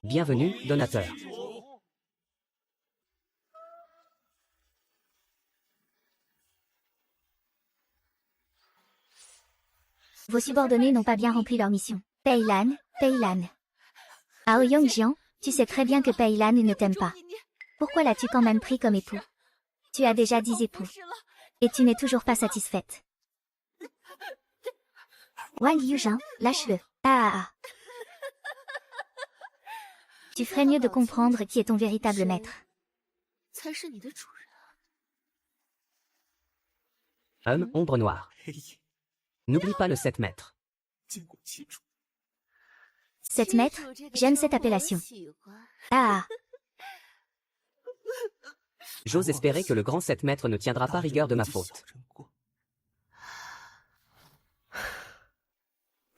Bienvenue, donateur. Vos subordonnés n'ont pas bien rempli leur mission. Peilan, Peilan. Ao Yongjian, tu sais très bien que Peilan ne t'aime pas. Pourquoi l'as-tu quand même pris comme époux? Tu as déjà 10 époux. Et tu n'es toujours pas satisfaite. Wang Yuzhan, lâche-le. Ah. Tu ferais mieux de comprendre qui est ton véritable maître. Homme, ombre noire. N'oublie pas le 7 mètres. 7 mètres, j'aime cette appellation. Ah. J'ose espérer que le grand 7 mètres ne tiendra pas rigueur de ma faute.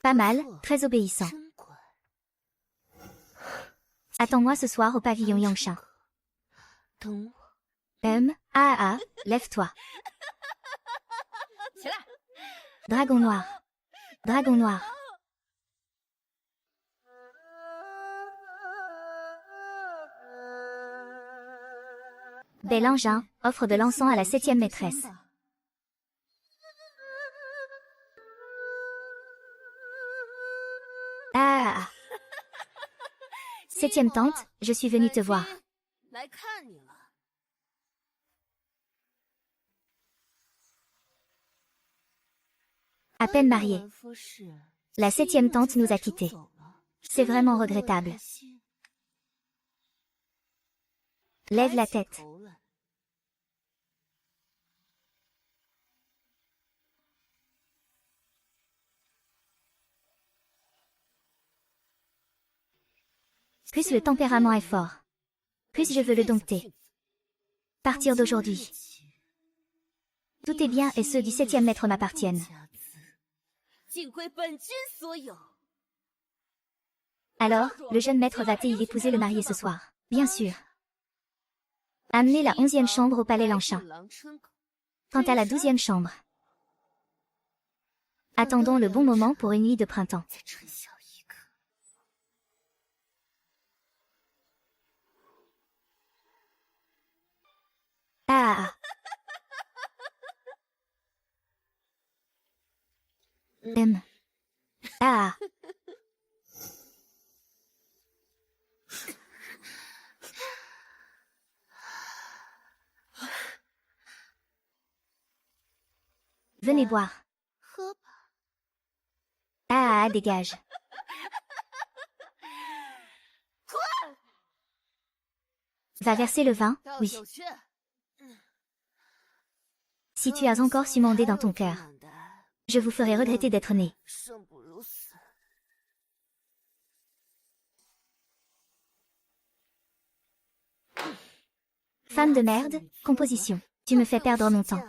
Pas mal, très obéissant. Attends-moi ce soir au pavillon Yangshan. Lève-toi. Dragon noir. Dragon noir. Bel engin, offre de l'encens à la 7e maîtresse. Ah. 7e tante, je suis venue te voir. À peine mariée. La 7e tante nous a quittés. C'est vraiment regrettable. Lève la tête. Plus le tempérament est fort, plus je veux le dompter. Partir d'aujourd'hui. Tous tes biens et ceux du 7e maître m'appartiennent. Alors, le jeune maître va-t-il épouser le marié ce soir? Bien sûr. Amenez la 11e chambre au palais Langshan. Quant à la 12e chambre, attendons le bon moment pour une nuit de printemps. Ah. Ah. Venez boire. Ah, dégage. Va verser le vin, oui. Si tu as encore sumandé dans ton cœur, je vous ferai regretter d'être né. Femme de merde, composition. Tu me fais perdre mon temps.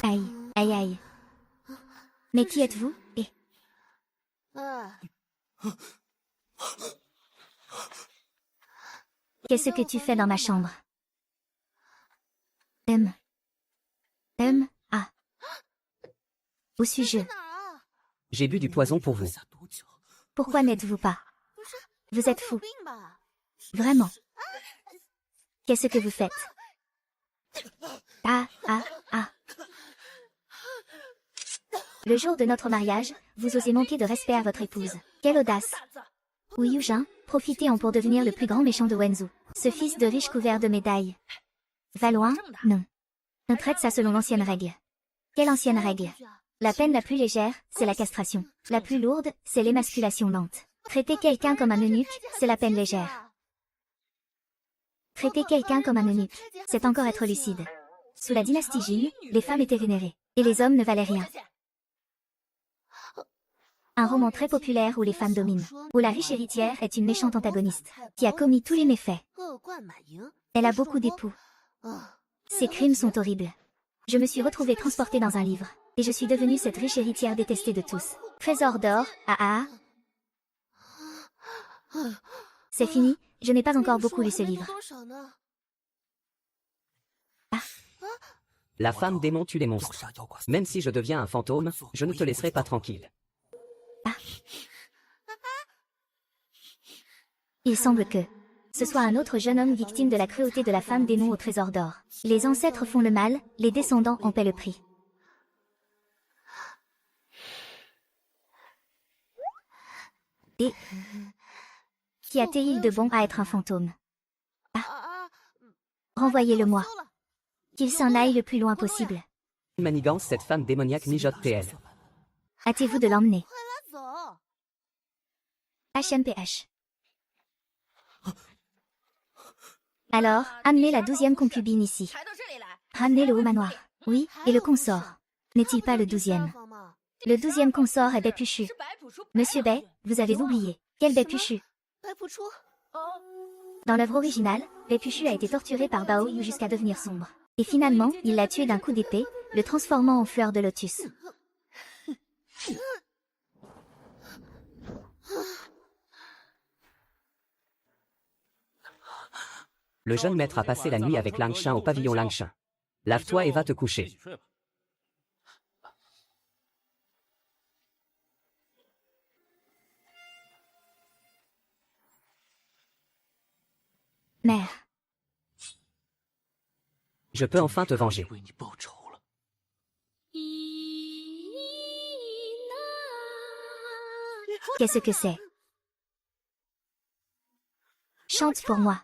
Aïe, aïe, aïe. Mais qui êtes-vous, et... Qu'est-ce que tu fais dans ma chambre? Où suis-je? J'ai bu du poison pour vous. Pourquoi n'êtes-vous pas? Vous êtes fou. Vraiment. Qu'est-ce que vous faites? Le jour de notre mariage, vous osez manquer de respect à votre épouse. Quelle audace! Wu Yuzhan, profitez-en pour devenir le plus grand méchant de Wenzhou. Ce fils de riche couvert de médailles. Va loin? Non. On traite ça selon l'ancienne règle. Quelle ancienne règle? La peine la plus légère, c'est la castration. La plus lourde, c'est l'émasculation lente. Traiter quelqu'un comme un eunuque, c'est la peine légère. Traiter quelqu'un comme un eunuque, c'est encore être lucide. Sous la dynastie Jin, les femmes étaient vénérées, et les hommes ne valaient rien. Un roman très populaire où les femmes dominent, où la riche héritière est une méchante antagoniste, qui a commis tous les méfaits. Elle a beaucoup d'époux. Ces crimes sont horribles. Je me suis retrouvée transportée dans un livre, et je suis devenue cette riche héritière détestée de tous. Trésor d'or, C'est fini, je n'ai pas encore beaucoup lu ce livre. La femme démon tue les monstres. Même si je deviens un fantôme, je ne te laisserai pas tranquille. Il semble que ce soit un autre jeune homme victime de la cruauté de la femme démon au trésor d'or. Les ancêtres font le mal, les descendants en paient le prix. Et qu'y a-t-il de bon à être un fantôme? Renvoyez-le-moi. Qu'il s'en aille le plus loin possible. Une manigance, cette femme démoniaque mijote TL. Hâtez-vous de l'emmener. HMPH. Alors, amenez la 12e concubine ici. Ramenez le haut manoir. Oui, et le consort. N'est-il pas le 12e? Le 12e consort est Baipushu. Monsieur Bai, vous avez oublié. Quel Baipushu? Dans l'œuvre originale, Baipushu a été torturé par Bao Yu jusqu'à devenir sombre. Et finalement, il l'a tué d'un coup d'épée, le transformant en fleur de lotus. Le jeune maître a passé la nuit avec Langshan au pavillon Langshan. Lave-toi et va te coucher. Mère. Je peux enfin te venger. Qu'est-ce que c'est? Chante pour moi.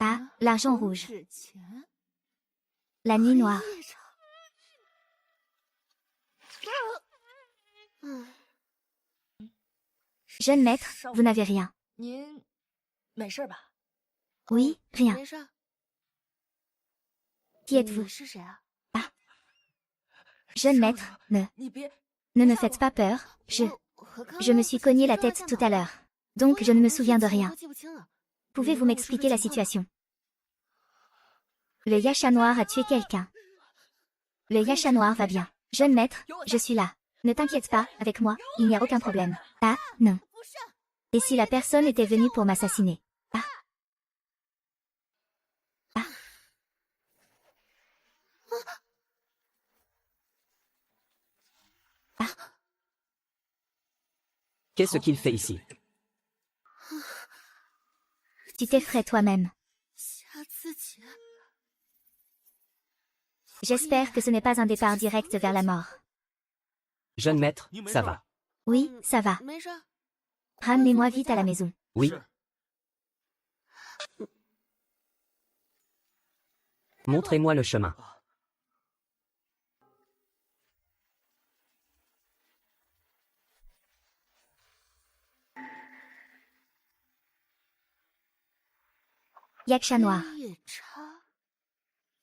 Ah, l'argent rouge. La nuit noire. Jeune maître, vous n'avez rien. Oui, rien. Qui êtes-vous? Ah. Jeune maître, ne me faites pas peur, je me suis cogné la tête tout à l'heure. Donc je ne me souviens de rien. Pouvez-vous m'expliquer la situation? Le Yasha noir a tué quelqu'un. Le Yasha noir va bien. Jeune maître, je suis là. Ne t'inquiète pas, avec moi, il n'y a aucun problème. Ah, non. Et si la personne était venue pour m'assassiner? Ah. Ah. Ah. Qu'est-ce qu'il fait ici? Tu t'effraies toi-même. J'espère que ce n'est pas un départ direct vers la mort. Jeune maître, ça va. Oui, ça va. Ramenez-moi vite à la maison. Oui. Montrez-moi le chemin. Yaksha noir.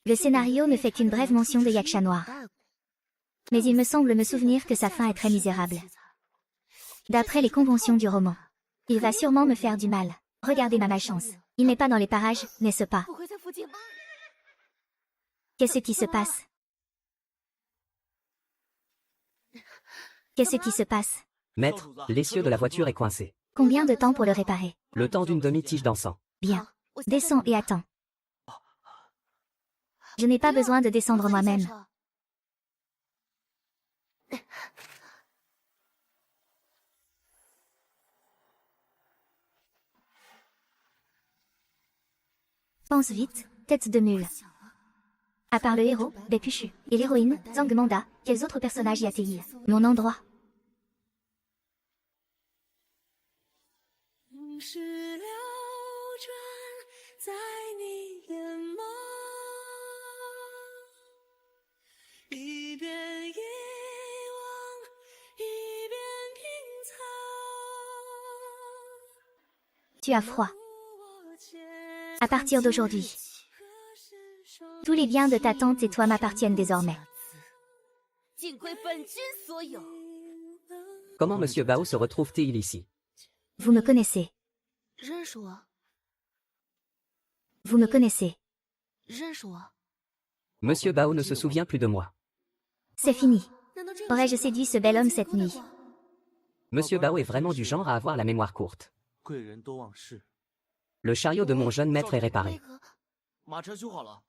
Le scénario ne fait qu'une brève mention de Yaksha noir. Mais il me semble me souvenir que sa fin est très misérable. D'après les conventions du roman. Il va sûrement me faire du mal. Regardez ma malchance. Il n'est pas dans les parages, n'est-ce pas? Qu'est-ce qui se passe? Qu'est-ce qui se passe? Maître, l'essieu de la voiture est coincé. Combien de temps pour le réparer? Le temps d'une demi-tige d'encens. Bien. Descends et attends. Je n'ai pas besoin de descendre moi-même. Pense vite, tête de mule. À part le héros, Baipushu, et l'héroïne, Zhang Manda, quels autres personnages y a-t-il? Mon endroit. Tu as froid. À partir d'aujourd'hui, tous les biens de ta tante et toi m'appartiennent désormais. Comment Monsieur Bao se retrouve-t-il ici? Vous me connaissez. Vous me connaissez. Monsieur Bao ne se souvient plus de moi. C'est fini. Aurais-je séduit ce bel homme cette nuit? Monsieur Bao est vraiment du genre à avoir la mémoire courte. 贵人多忘事。 Le chariot de mon jeune maître est réparé. 马车修好了。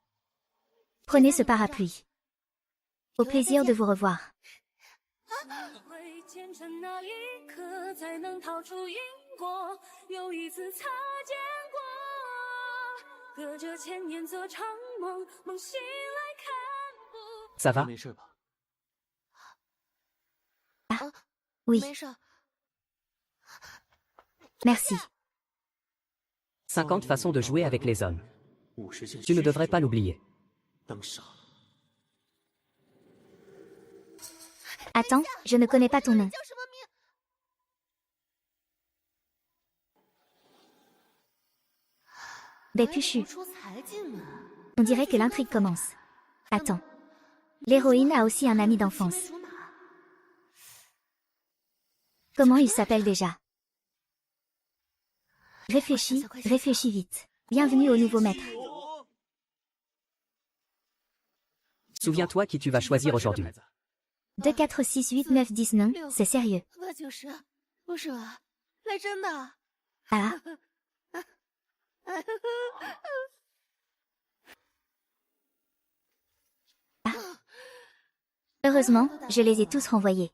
Prenez ce parapluie. Au plaisir de vous revoir. 会虔诚那一刻，才能逃出因果，又一次擦肩过。隔着千年做场梦，梦醒来看不。 Ça va? 没事吧？ Oui, 没事。 merci. 50 façons de jouer avec les hommes. 50件 Tu ne devrais pas l'oublier. 当傻。 Attends, je ne connais pas ton nom. 叫什么名？ Bépuchu. 出才进来。 On dirait que l'intrigue commence. Attends. L'héroïne a aussi un ami d'enfance. 属哪？ Comment il s'appelle déjà? Réfléchis, réfléchis vite. Bienvenue au nouveau maître. Souviens-toi qui tu vas choisir aujourd'hui. 2, 4, 6, 8, 9, 10 non, c'est sérieux. 那就是不是吧？来真的。 Ah, heureusement, je les ai tous renvoyés.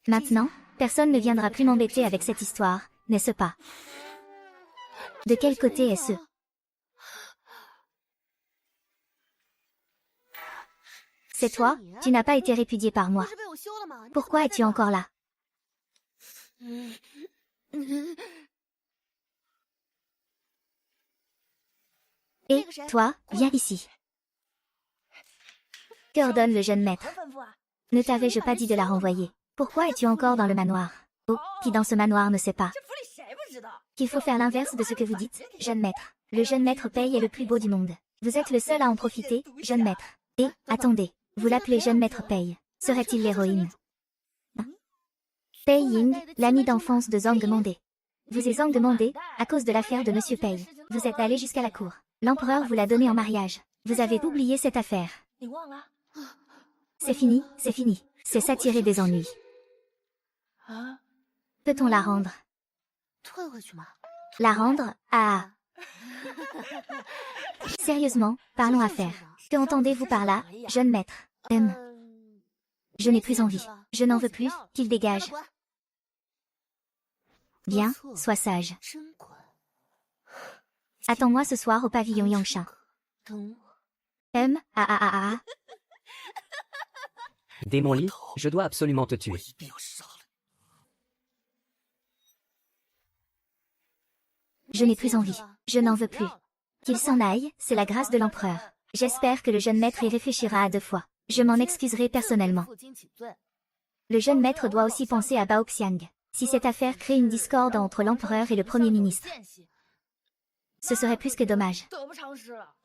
Maintenant, personne ne viendra plus m'embêter avec cette histoire, n'est-ce pas? De quel côté est-ce? C'est toi, tu n'as pas été répudié par 不 moi. 是被我休了吗？ Pourquoi es-tu encore là? Et, toi, viens ici. Que ordonne le jeune maître? 吩咐啊？ Ne t'avais-je pas dit de la renvoyer? Pourquoi es-tu encore dans le manoir? Oh, qui dans ce manoir ne sait pas? 这府里谁不知道？ Qu'il faut faire l'inverse de ce que vous dites, jeune maître. Le jeune maître paye est le plus beau du monde. Vous êtes le seul à en profiter, jeune maître. Et, attendez, vous l'appelez jeune maître paye. Serait-il l'héroïne? Hein? Pei Ying, l'ami d'enfance de Zhang Mandé. Vous et Zhang Mandé, à cause de l'affaire de Monsieur Pei. Vous êtes allé jusqu'à la cour. L'empereur vous l'a donné en mariage. Vous avez oublié cette affaire. 你忘了？ C'est fini, c'est fini. C'est s'attirer des ennuis. 啊， Peut-on la rendre? 退回去吗？ La rendre à... Sérieusement, parlons affaires. Que entendez-vous par là, jeune maître? Je n'ai plus envie. Je n'en veux plus, qu'il dégage. Bien, sois sage. 真滚！ Attends-moi ce soir au pavillon Yangshan. 等我。 Ah. Dès mon lit, je dois absolument te 我 tuer. 一定要杀了你。 Je n'ai plus envie. Je n'en veux plus. Qu'il s'en aille, c'est la grâce de l'empereur. J'espère que le jeune maître y réfléchira à 2 fois. Je m'en excuserai personnellement. 负荆请罪。 Le jeune maître doit aussi penser à Bao Xiang. Si cette affaire crée une discorde entre l'empereur et le premier ministre, 间隙 ce serait plus que dommage. 得不偿失了。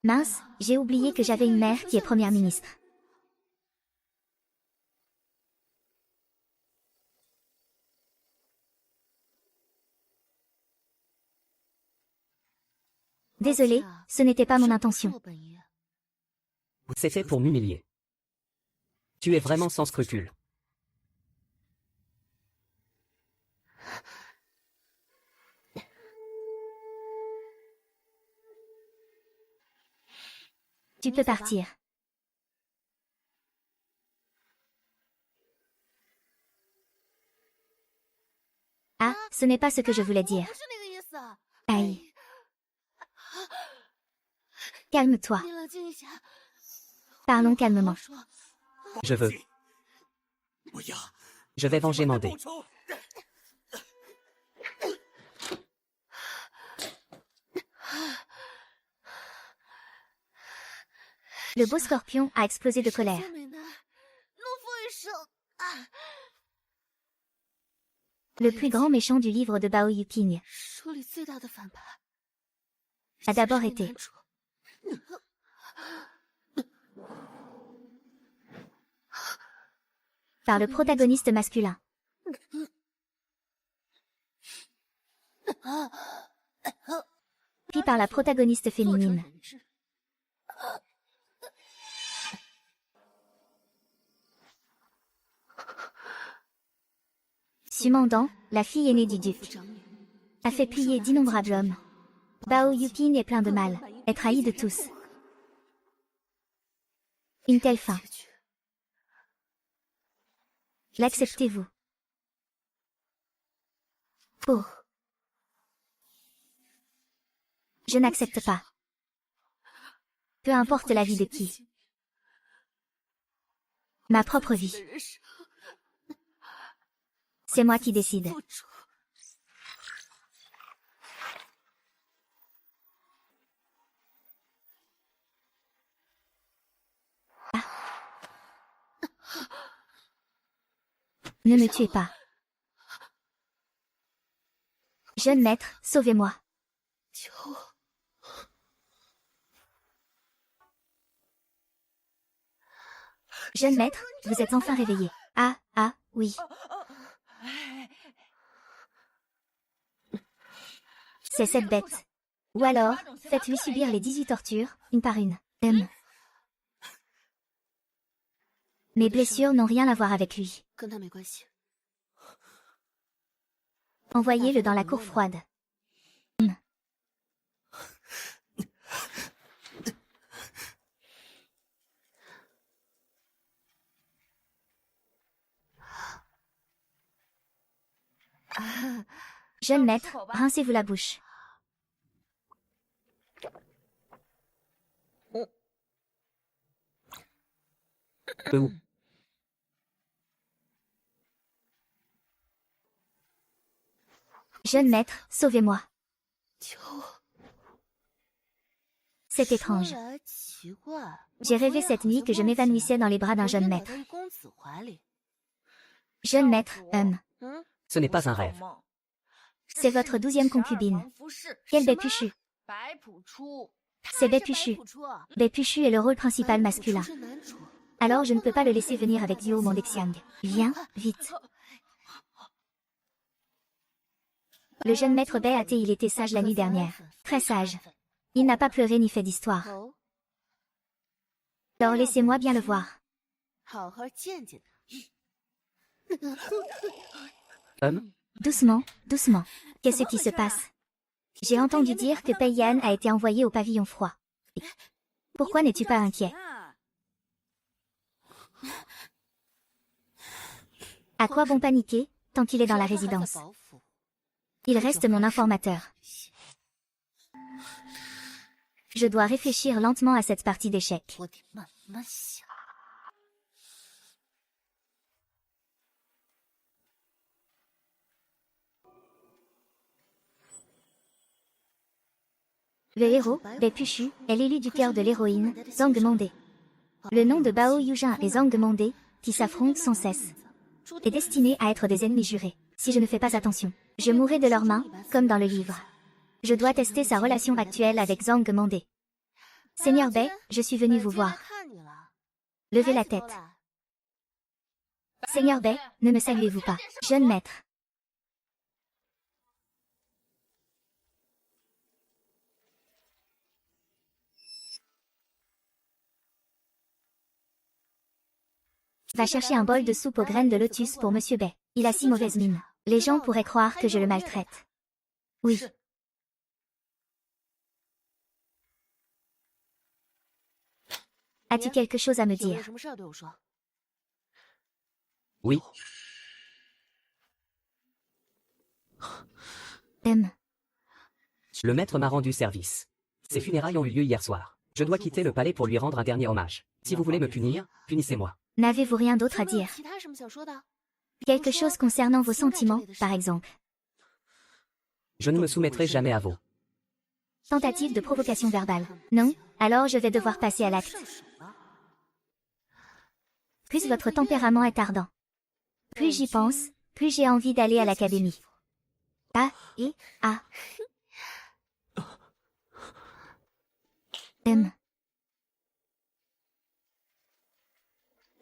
Mince, j'ai oublié que j'avais une mère qui est première ministre. Désolé, ce n'était pas mon intention. 我本意。 C'était pour m'humilier. Tu es vraiment sans scrupules. Tu peux partir. Ah, ce n'est pas ce que je voulais dire. 不是那个意思。 Aïe. Calme-toi. 你冷静一下。 Parlons 好 calmement. 说。 Je veux. 我要 Je vais venger Mandé. 报仇。 Le beau scorpion a explosé de colère. 最美的，怒妇一生啊！ Le plus grand méchant du livre de Bao Yuqing 书里最大的反派 a d'abord 是 été 男主 par le protagoniste masculin. par la protagoniste féminine. Sumandang, la fille aînée du duc, a fait plier d'innombrables hommes. Bao Yuping est plein de mal, est trahi de tous. Une telle fin. L'acceptez-vous? Oh. Je n'accepte pas. Peu importe la vie de qui. Ma propre vie. C'est moi qui décide. Ah. Ne me tuez pas. Jeune maître, sauvez-moi. Jeune maître, vous êtes enfin réveillé. Ah, oui. C'est cette bête. Ou alors, faites-lui subir les 18 tortures, une par une. Mes blessures n'ont rien à voir avec lui. Envoyez-le dans la cour froide. Jeune maître, rincez-vous la bouche. Où? Jeune maître, sauvez-moi. C'est étrange. J'ai rêvé cette nuit que je m'évanouissais dans les bras d'un jeune maître. Jeune maître, Ce n'est pas un rêve. c'est votre 12e concubine. Quel Baipushu. C'est Baipushu. Baipushu est le rôle principal masculin. Alors je ne peux pas le laisser venir avec Dio Mondexiang. Viens, vite. Le jeune maître Bai Até, il était sage la nuit dernière. Très sage. Il n'a pas pleuré ni fait d'histoire. Alors laissez-moi bien le voir. Doucement, doucement. Qu'est-ce qui se passe? J'ai entendu dire que Pei Yan a été envoyé au pavillon froid. Pourquoi n'es-tu pas inquiet? À quoi bon paniquer, tant qu'il est dans la résidence? Il reste mon informateur. Je dois réfléchir lentement à cette partie d'échecs. Le héros, Baipushu, est l'élu du cœur de l'héroïne, Zhang Monde. Le nom de Bao Yujin et Zhang Monde, qui s'affrontent sans cesse, est destiné à être des ennemis jurés. Si je ne fais pas attention, je mourrai de leurs mains, comme dans le livre. Je dois tester sa relation actuelle avec Zhang Monde. Seigneur Bai, je suis venu vous voir. Levez la tête. Seigneur Bai, ne me saluez-vous pas, jeune maître. Va chercher un bol de soupe aux graines de lotus pour Monsieur Bai. Il a si mauvaise mine. Les gens pourraient croire que je le maltraite. Oui. As-tu quelque chose à me dire? Oui. Le maître m'a rendu service. Ses funérailles ont eu lieu hier soir. Je dois quitter le palais pour lui rendre un dernier hommage. Si vous voulez me punir, punissez-moi. N'avez-vous rien d'autre à dire? Quelque chose concernant vos sentiments, par exemple. Je ne me soumettrai jamais à vos Tentative de provocation verbale. Non? Alors je vais devoir passer à l'acte. Plus votre tempérament est ardent. Plus j'y pense, plus j'ai envie d'aller à l'académie.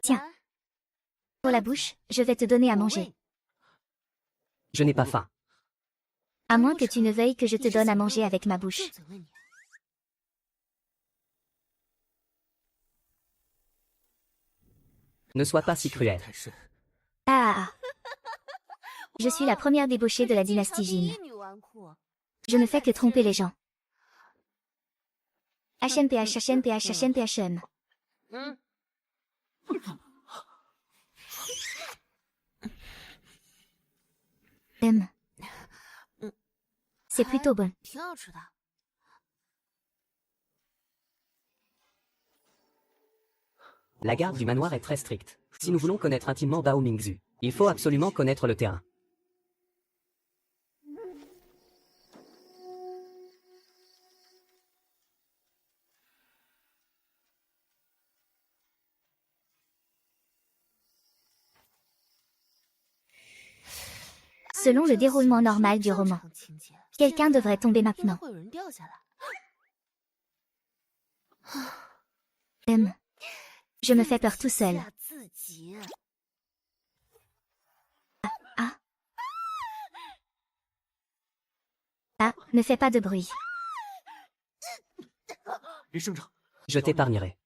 Tiens. Pour la bouche, je vais te donner à manger. Je n'ai pas faim. À moins que tu ne veuilles que je te donne à manger avec ma bouche. Ne sois pas si cruel. 太深， Ah. Je suis la première débauchée de la dynastie Jin. 女纨绔 Je ne fais que tromper les gens. HMPH, HMPH, HMPHM. 嗯， C'est plutôt bon. 挺好吃的。 La garde du manoir est très stricte. Si nous voulons connaître intimement Bao Mingzhu, il faut absolument connaître le terrain. Selon le déroulement normal du roman, 正常情节 quelqu'un devrait tomber 应该 maintenant. 会有人掉下来。 Je me fais peur tout seul. 吓自己 Ah, ne fais pas de bruit. 林省长， Je t'épargnerai.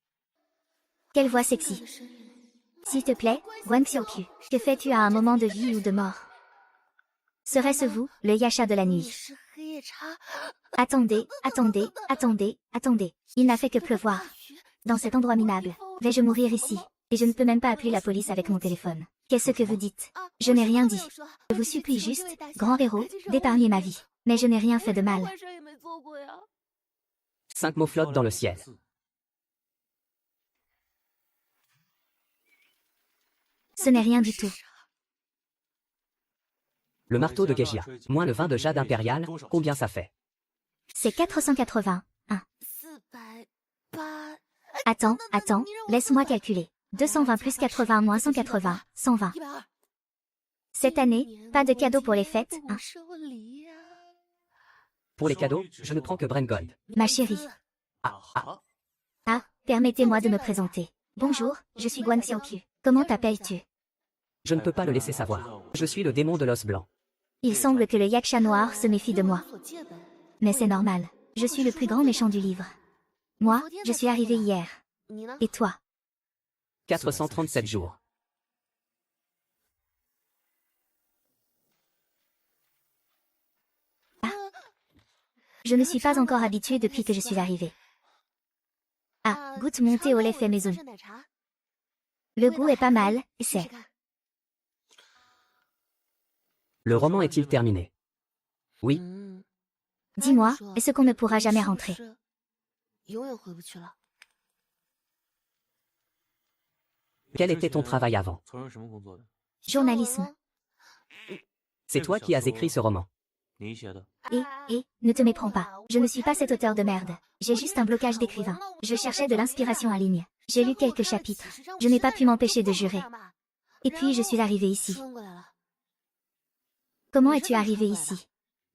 Quelle voix sexy. S'il te plaît, Wang Xiaoqiu, que fais-tu à un moment de vie ou de mort? Serait-ce vous, le Yasha de la 你 nuit? 是黑夜叉， Attendez, attendez, attendez, attendez. Il n'a fait que pleuvoir. Dans cet endroit minable. Vais-je mourir ici? Et je ne peux même pas appeler la police avec mon téléphone. Qu'est-ce que vous dites? Je n'ai rien dit. Je vous supplie juste, grand héros, d'épargner ma vie. Mais je n'ai rien fait de mal. 坏事也没做过呀。 5 mots flottent dans le ciel. Ce n'est rien du tout. Le marteau de Gejia, moins le vin de jade impérial, combien ça fait? C'est 480. 408。 Attends, attends, laisse-moi calculer. 220 plus 80 moins 180, 120. 120。 Cette année, pas de cadeau pour les fêtes, hein. 生离呀。 Pour les cadeaux, je ne prends que Brengold. Ma chérie. Ah, ah, Ah, permettez-moi de me présenter. Bonjour, je suis Guan Xiaoqiu. Comment t'appelles-tu? je ne peux pas le laisser savoir. Je suis le démon de l'os blanc. Il semble que le Yaksha noir se méfie de moi. 所借本 Mais c'est normal. Je suis le plus grand méchant du livre. Moi, je suis arrivé hier. 你呢？ Et toi? 437 jours. Je ne suis pas encore habituée depuis que je suis arrivée. Ah, goûte mon thé au lait fait maison. 山奶茶 Le goût est pas mal, 试试 c'est. 看 Le roman est-il terminé? Oui. 嗯 Dis-moi, 说 est-ce qu'on ne pourra jamais 是不 rentrer? 是永远回不去了。 Quel était ton travail avant? 从事什么工作的？ Journalisme. C'est toi qui as écrit ce roman. 你写的？ Ne te méprends pas. Je ne suis pas cet auteur de merde. J'ai juste un blocage d'écrivain. Je cherchais de l'inspiration en ligne. J'ai lu quelques chapitres. Je n'ai pas pu m'empêcher de jurer. Et puis je suis arrivée ici. 穿过来了。 Comment es-tu arrivé ici?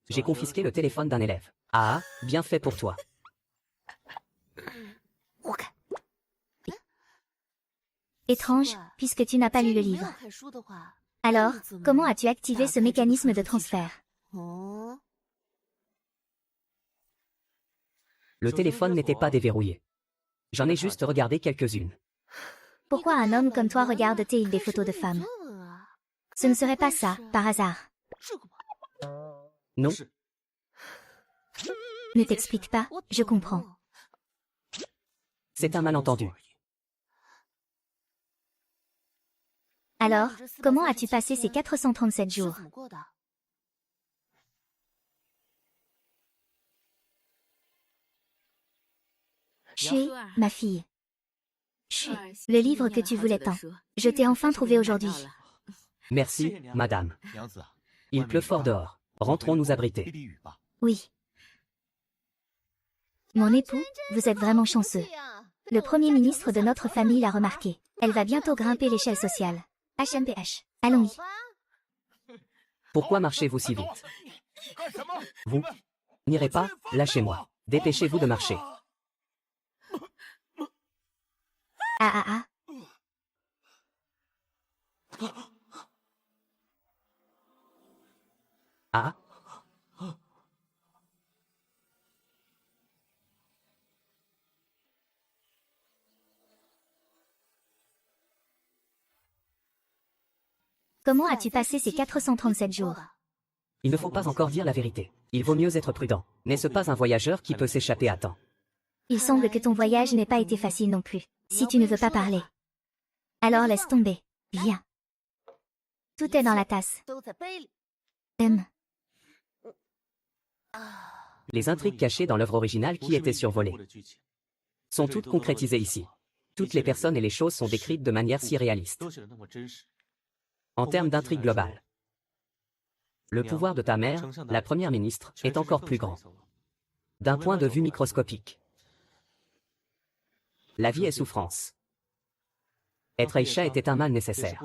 J'ai confisqué le téléphone d'un élève. Ah, bien fait pour toi. 我看。 Étrange, puisque tu n'as pas lu le 既然你没有 livre. 看书的话， Alors, comment as-tu activé ce mécanisme de transfert? 哦， Le téléphone n'était pas déverrouillé. J'en ai juste regardé quelques-unes. Pourquoi un homme comme toi regarde-t-il des photos de femmes? 问啊， Ce ne serait pas ça, par hasard. 这个吧， Non, 是 Ne t'explique pas, 我 je 懂 comprends. c'est un malentendu. Alors, comment as-tu passé ces 437 是 jours? 怎么过的？ Chez, ma fille. Chut, le livre que tu voulais tant. Je t'ai enfin trouvé aujourd'hui. Merci, madame. 娘子， Il pleut fort dehors. Rentrons nous 滴 abriter. 滴雨吧。 Oui. Mon époux, vous êtes vraiment chanceux. Le premier ministre de notre famille l'a remarqué. Elle va bientôt grimper l'échelle sociale. HMPH. Allons-y. Pourquoi marchez-vous si vite? Vous n'irez pas? Lâchez-moi. Dépêchez-vous de marcher. Ah ah ah. Ah, Comment as-tu passé ces 437 jours? Il ne faut pas encore dire la vérité. Il vaut mieux être prudent. N'est-ce pas un voyageur qui peut s'échapper à temps? Il semble que ton voyage n'ait pas été facile non plus. Si tu ne veux pas parler, alors laisse tomber. Viens. Tout est dans la tasse. 都在杯里。 Les intrigues cachées dans l'œuvre originale qui étaient survolées sont toutes concrétisées ici. Toutes les personnes et les choses sont décrites de manière si réaliste. En termes d'intrigue globale, le pouvoir de ta mère, la première ministre, est encore plus grand. D'un point de vue microscopique, la vie est souffrance. Être Aïcha était un mal nécessaire.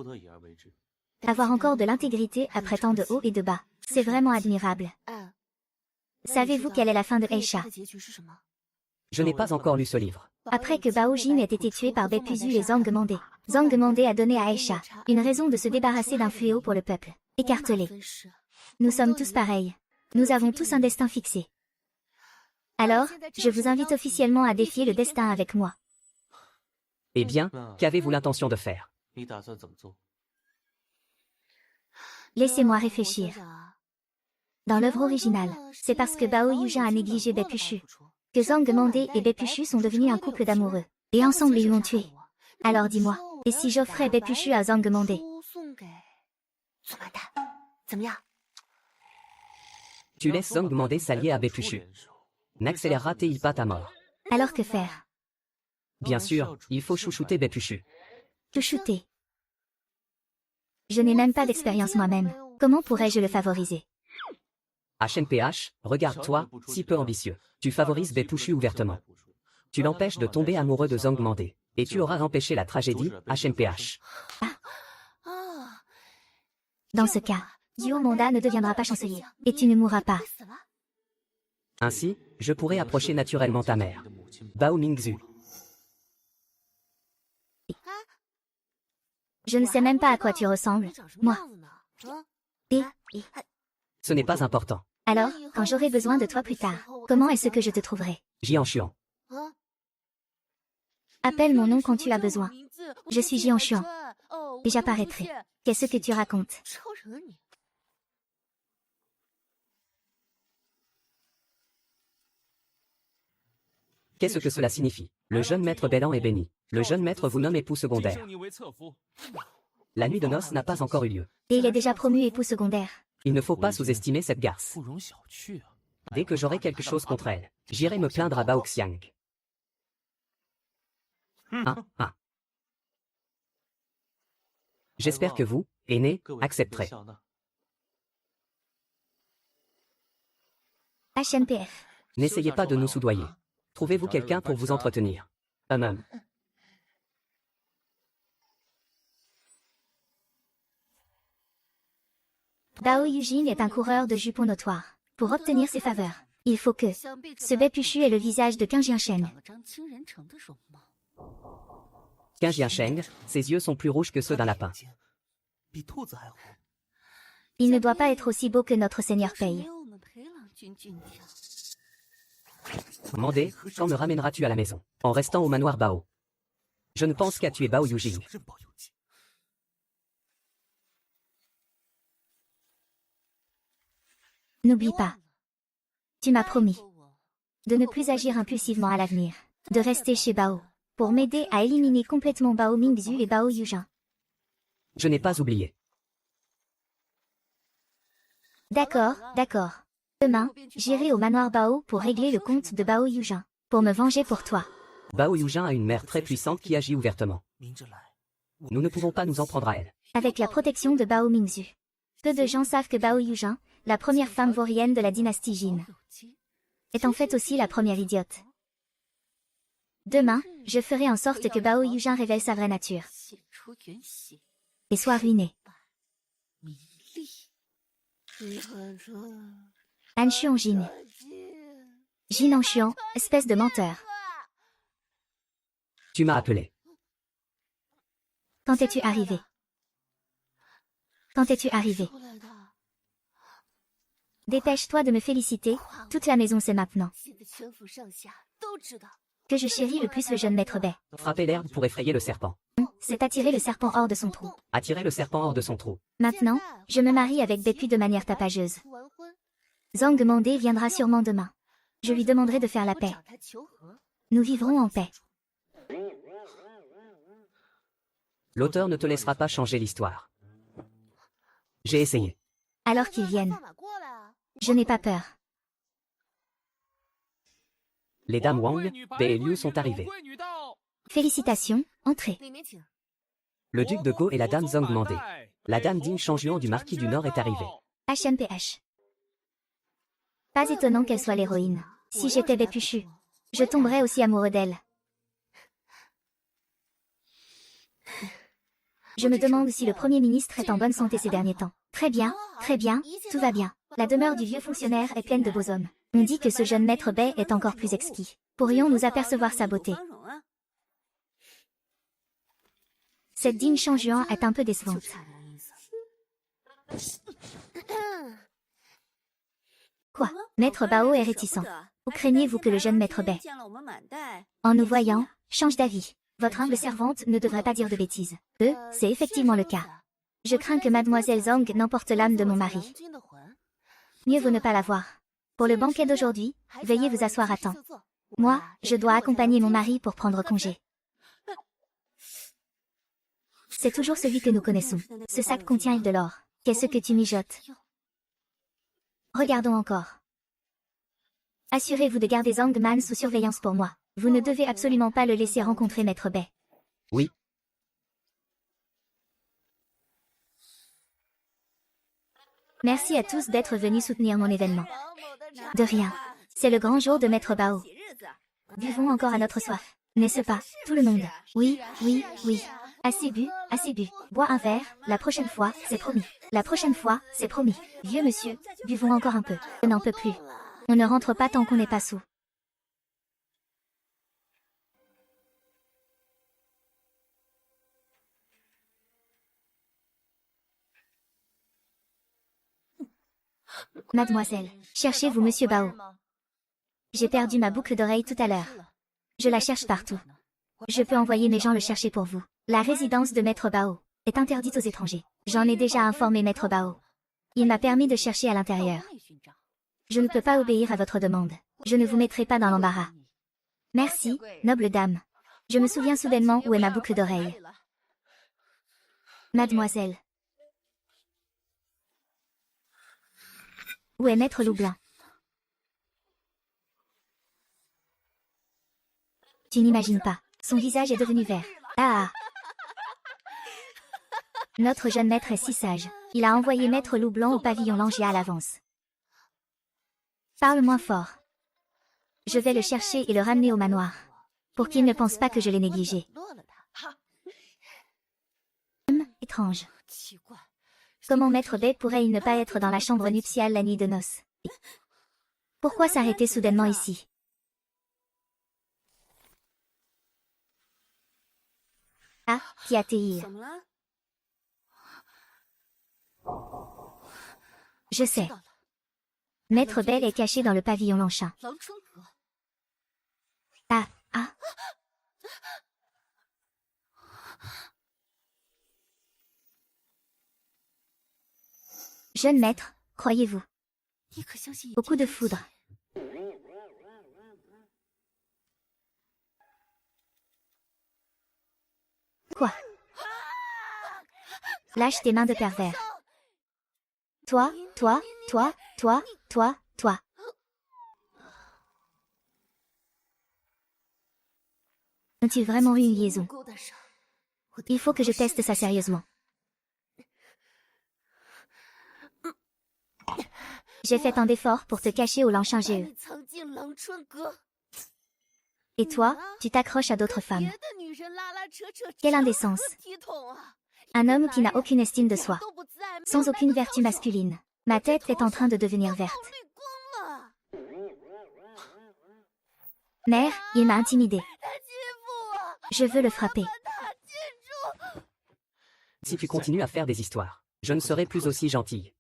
Avoir encore de l'intégrité après tant de hauts et de bas, c'est vraiment admirable. 嗯， Savez-vous quelle est la fin de Aïcha? 结局是什么？ Je n'ai pas encore lu ce livre. Après que Bao Jin ait été tué par Baepuzu et Zhang Mandé, Zhang Mandé a donné à Aïcha une raison de se débarrasser d'un fléau pour le peuple, écartelé. 分尸。 Nous sommes tous pareils. Nous avons tous un destin fixé. Alors, je vous invite officiellement à défier le destin avec moi. Eh bien, qu'avez-vous l'intention de faire? 你打算怎么做？ Laissez-moi 我想 réfléchir. 想啊 Dans l'œuvre originale, c'est parce que Bao Yujin a négligé Baepuchu que Zhang Mandé et Baepuchu sont devenus un couple d'amoureux, et ensemble ils l'ont tué. Alors dis-moi, et si j'offrais Baepuchu à Zhang Mandé? 都送给宋完蛋，怎么样？ Tu laisses Zhang Mandé s'allier à Baepuchu. N'accélérera-t-il pas ta mort? Alors que faire? Bien sûr, il faut chouchouter Baepuchu. Chouchouter. Je n'ai même pas d'expérience moi-même. Comment pourrais-je le favoriser? HNPH, regarde-toi, si peu ambitieux. Tu favorises Baepuchu ouvertement. Tu l'empêches de tomber amoureux de Zhang Mandé. Et tu auras empêché la tragédie, HNPH. 啊， Dans ce cas, Dio Monda ne deviendra pas chancelier, et tu ne mourras pas. 会死了。 Ainsi, je pourrais approcher naturellement ta mère. Bao Mingzhu. Je ne sais même pas à quoi tu ressembles, 你长什么 moi. 样子呢？啊， Et, Ce n'est pas important. alors, quand j'aurai besoin de toi plus tard, comment est-ce que je te trouverai? Jian Xuan. 啊， Appelle mon nom quand tu as besoin. 名字 Je suis Jian Xuan. 哦， Et j'apparaîtrai. Qu'est-ce que tu racontes? 超人你。 Qu'est-ce que cela signifie? Le jeune maître Bélan est béni. Le jeune maître vous nomme époux secondaire. La nuit de noces n'a pas encore eu lieu. Et il est déjà promu époux secondaire. Il ne faut pas sous-estimer cette garce. 不容小觑啊！ Dès que j'aurai quelque chose contre elle, j'irai me plaindre à Bao Xiang. Ah. J'espère que vous, aînés, 各位别 accepterez. 笑纳。 HNPF. N'essayez pas de nous soudoyer. Trouvez-vous quelqu'un pour vous entretenir. Bao Yujin est un coureur de jupons notoire. Pour obtenir ses faveurs, il faut que 想必 ce Baepuchu ait le visage de Qing Jiansheng. 长了张清人城的容貌。 Qu'un Jiansheng, ses yeux sont plus rouges que ceux d'un lapin. 比兔子还红。 Il ne doit pas être aussi beau que notre Seigneur 没 Pei. 有我们裴朗君俊俏。 Mandé, quand me ramèneras-tu à la maison? En restant au manoir Bao. Je ne pense qu'à tuer Bao Yujing. 任保有纪。 N'oublie pas. Tu m'as promis de ne plus agir impulsivement à l'avenir, de rester chez Bao, pour m'aider à éliminer complètement Bao Mingzhu et Bao Yujin. Je n'ai pas oublié. D'accord, d'accord. Demain, j'irai au manoir Bao pour régler le compte de Bao Yujin, pour me venger pour toi. Bao Yujin a une mère très puissante qui agit ouvertement. 明着来。 Nous ne pouvons pas nous en prendre à elle. Avec la protection de Bao Mingzhu. Peu de gens savent que Bao Yujin, la première femme vaurienne de la dynastie Jin, 有机 est en fait aussi la première idiote. Demain, je ferai en sorte que Bao Yujin révèle sa vraie nature, 显出原形， et soit ruiné. 名利。你看这 Han Xuan Jin. 金 Jin en Xuan, espèce de menteur. Tu m'as appelé. Quand es-tu arrivé? Quand es-tu arrivé? 出来的， Dépêche-toi de me féliciter, toute la maison sait maintenant 现在全府上下都知道。 que je chéris le plus le jeune maître Bai. Frapper l'herbe pour effrayer le serpent. c'est attirer le serpent hors de son trou. Attirer le serpent hors de son trou. Maintenant, je me marie avec Bepu de manière tapageuse. Zhang Mende viendra sûrement demain. Je lui demanderai de faire la paix. Nous vivrons en paix. L'auteur ne te laissera pas changer l'histoire. J'ai essayé. Alors qu'ils viennent. Je n'ai pas peur. Les dames Wang, Bei et Liu sont arrivées. Félicitations, entrez. Le duc de Go et la dame Zhang Mende. La dame Ding Changyuan du marquis du Nord est arrivée. HMPH. Pas étonnant qu'elle soit l'héroïne. Si j'étais Bépuchu, je tomberais aussi amoureux d'elle. Je me demande si le Premier ministre est en bonne santé ces derniers temps. Très bien, tout va bien. La demeure du vieux fonctionnaire est pleine de beaux hommes. On dit que ce jeune maître Bei est encore plus exquis. Pourrions-nous apercevoir sa beauté? Cette Ding Changyuan est un peu décevante. Quoi? Maître Bao est réticent. Où craignez-vous que le jeune maître Bei, en nous voyant, change d'avis? Votre humble servante ne devrait pas dire de bêtises. C'est effectivement le cas. Je crains que mademoiselle Zhang n'emporte l'âme de mon mari. Mieux vaut ne pas la voir. Pour le banquet d'aujourd'hui, veuillez vous asseoir à temps. Moi, je dois accompagner mon mari pour prendre congé. C'est toujours celui que nous connaissons. Ce sac contient de l'or. Qu'est-ce que tu mijotes? Regardons encore. Assurez-vous de garder Zhang Man sous surveillance pour moi. Vous ne devez absolument pas le laisser rencontrer maître Bei. Oui. Merci à tous d'être venus soutenir mon événement. De rien. C'est le grand jour de maître Bao. Buvons encore à notre soif. N'est-ce pas, tout le monde? Oui. Assez bu. Bois un verre, la prochaine fois, c'est promis. Vieux monsieur, buvons encore un peu. Je n'en peux plus. On ne rentre pas tant qu'on n'est pas sous. Mademoiselle, cherchez-vous monsieur Bao? J'ai perdu ma boucle d'oreille tout à l'heure. Je la cherche partout. Je peux envoyer mes gens le chercher pour vous. La résidence de maître Bao est interdite aux étrangers. J'en ai déjà informé maître Bao. Il m'a permis de chercher à l'intérieur. Je ne peux pas obéir à votre demande. Je ne vous mettrai pas dans l'embarras. Merci, noble dame. Je me souviens soudainement où est ma boucle d'oreille. Mademoiselle. Où est maître Loup Blanc? Tu n'imagines pas. Son visage est devenu vert. Ah! Notre jeune maître est si sage. Il a envoyé maître Loup Blanc au pavillon Langia à l'avance. Parle moins fort. Je vais le chercher et le ramener au manoir. Pour qu'il ne pense pas que je l'ai négligé. Étrange. Comment maître Bei pourrait-il ne pas être dans la chambre nuptiale la nuit de noces? Pourquoi s'arrêter soudainement ici? Ah, qui a-t-il? Je sais. Maître Bei est caché dans le pavillon Lanchin. Ah. Jeune maître, croyez-vous? Beaucoup de foudre. Quoi? Lâche tes mains de pervers. Toi. Ont-ils vraiment eu une liaison? Il faut que je teste ça sérieusement. J'ai fait tant d'efforts pour te cacher au Lanchin GE. Et toi, tu t'accroches à d'autres femmes. Quelle indécence. Un homme qui n'a aucune estime de soi. Sans aucune vertu masculine. Ma tête est en train de devenir verte. Mère, il m'a intimidée. Je veux le frapper. Si tu continues à faire des histoires, je ne serai plus aussi gentille.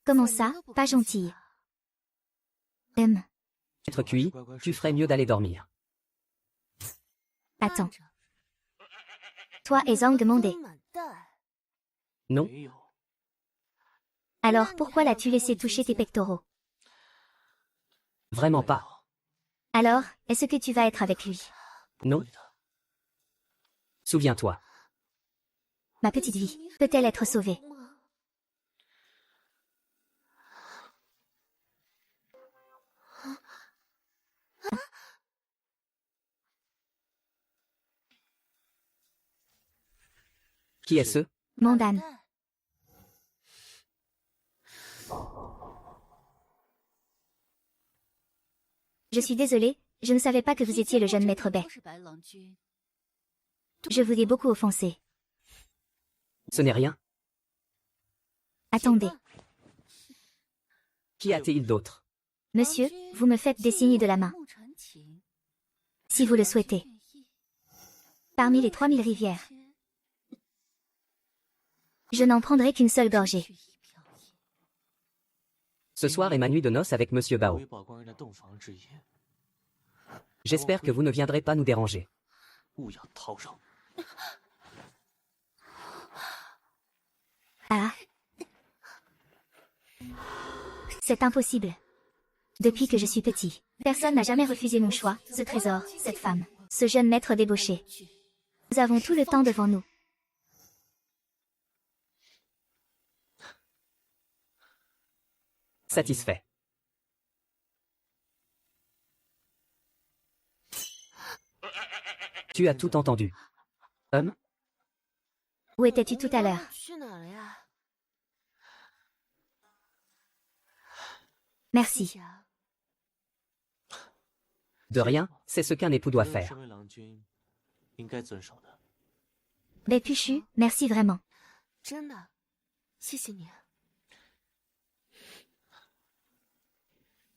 Comment ça, pas gentille? Être cuit, tu ferais mieux d'aller dormir. Attends. Toi et Zhang Monde. 丰满蛋， Non, 没有， Alors pourquoi l'as-tu laissé toucher tes pectoraux? vraiment pas. Alors, est-ce que tu vas être avec lui? 不 Non. 会的。 Souviens-toi. Ma petite vie, peut-elle être sauvée? Qui est ce? Mandan. Je suis désolée, je ne savais pas que vous étiez le jeune maître Bai. 都是白郎君。 Je vous ai beaucoup offensé. Ce n'est rien. Attendez. Qui a-t-il d'autre? Monsieur, vous me faites des signes de la main, 木传情 si vous le souhaitez. Parmi les 3000 rivières, je n'en prendrai qu'une seule gorgée. 血一瓢饮。 Ce soir est ma nuit de noces avec Monsieur 作 Bao. 为宝光人的洞房之夜， J'espère que vous ne viendrez pas nous déranger. 勿要叨扰。 Ah. C'est impossible. Depuis que je suis petit, personne n'a jamais refusé mon choix, ce trésor, cette femme, ce jeune maître débauché. Nous avons tout le temps devant nous. Satisfait. Tu as tout entendu. Où étais-tu tout à l'heure? 去哪儿了呀？ Merci. 呀， De rien, c'est ce qu'un époux doit 身 faire. 为郎君，应该遵守的。 Bépuchu, merci vraiment. 真的，谢谢你。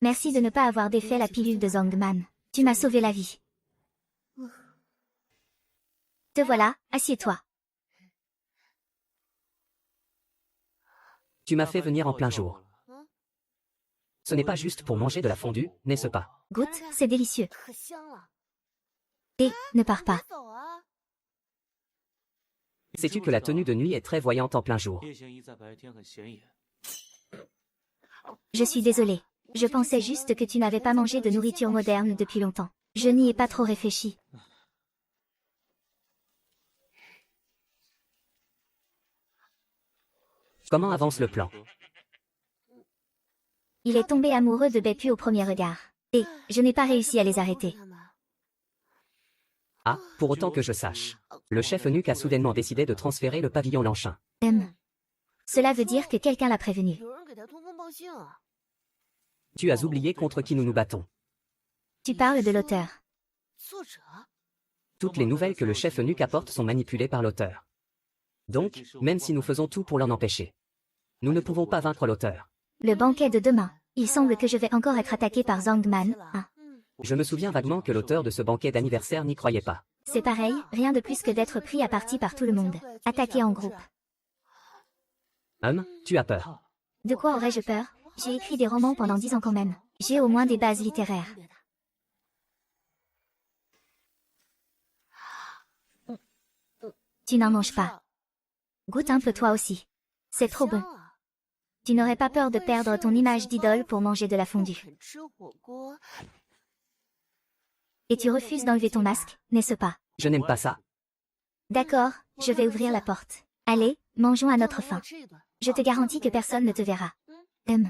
Merci de ne pas avoir défait la pilule de Zhongman. Tu m'as sauvé la vie. Te voilà, assieds-toi. Tu m'as fait venir en plein jour. Ce n'est pas juste pour manger de la fondue, n'est-ce pas? Goûte, c'est délicieux. 可香了。 Et, ne pars pas. 走啊！ Sais-tu que la tenue de nuit est très voyante en plein jour? 夜行衣在白天很显眼。 Je suis désolée. Je pensais juste que tu n'avais pas mangé de nourriture moderne depuis longtemps. Je n'y ai pas trop réfléchi. Comment avance le plan? Il est tombé amoureux de Bépu au premier regard. Et, je n'ai pas réussi à les arrêter. Ah, pour autant que je sache. Le chef eunuque a soudainement décidé de transférer le pavillon Lanchin. Cela veut dire que quelqu'un l'a prévenu. 有人给他通风报信啊！ Tu as oublié contre qui nous nous battons. Tu parles de l'auteur. 作者， Toutes les nouvelles que le chef eunuque apporte sont manipulées par l'auteur. Donc, même si nous faisons tout pour l'en empêcher, nous ne pouvons pas vaincre l'auteur. Le banquet de demain. Il semble que je vais encore être attaqué par Zhongman. Ah, Je me souviens vaguement que l'auteur de ce banquet d'anniversaire n'y croyait pas. c'est pareil, rien de plus que d'être pris à partie par tout le monde. Attaqué en groupe. Tu as peur. De quoi aurais-je peur? J'ai écrit des romans pendant 10 ans quand même. J'ai au moins des bases littéraires. Tu n'en manges pas. Goûte un peu toi aussi. C'est trop bon. 香啊！ Tu n'aurais pas peur de perdre ton image d'idole pour manger de la 不 fondue. 肯吃火锅， Et tu refuses d'enlever ton masque, n'est-ce pas? Je n'aime pas ça. D'accord, je vais ouvrir la porte. Allez, mangeons à notre 让我 faim. 吃一顿。 Je te garantis que personne ne te verra.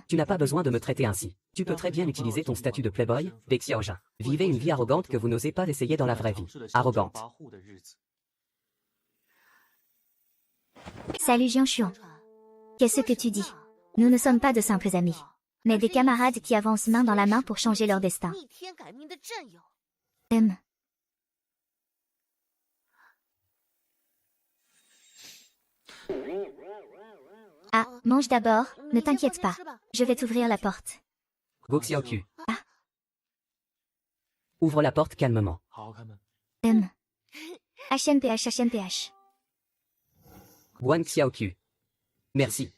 Tu n'as pas besoin de me traiter ainsi. Tu peux très bien utiliser ton statut de playboy, Bae Xiaojin. Vivez une vie arrogante que vous n'osez pas essayer dans la vraie vie. Arrogante. Salut Jianshuan. Qu'est-ce que tu dis? Nous ne sommes pas de simples amis, mais des camarades qui avancent main dans la main pour changer leur destin. 逆天改命的战友。 Ah, mange d'abord, ne t'inquiète pas. Je vais t'ouvrir la porte. Go Xiaoqiu. Ouvre la porte calmement. HNPH HNPH. Guan Xiaoqiu. Merci.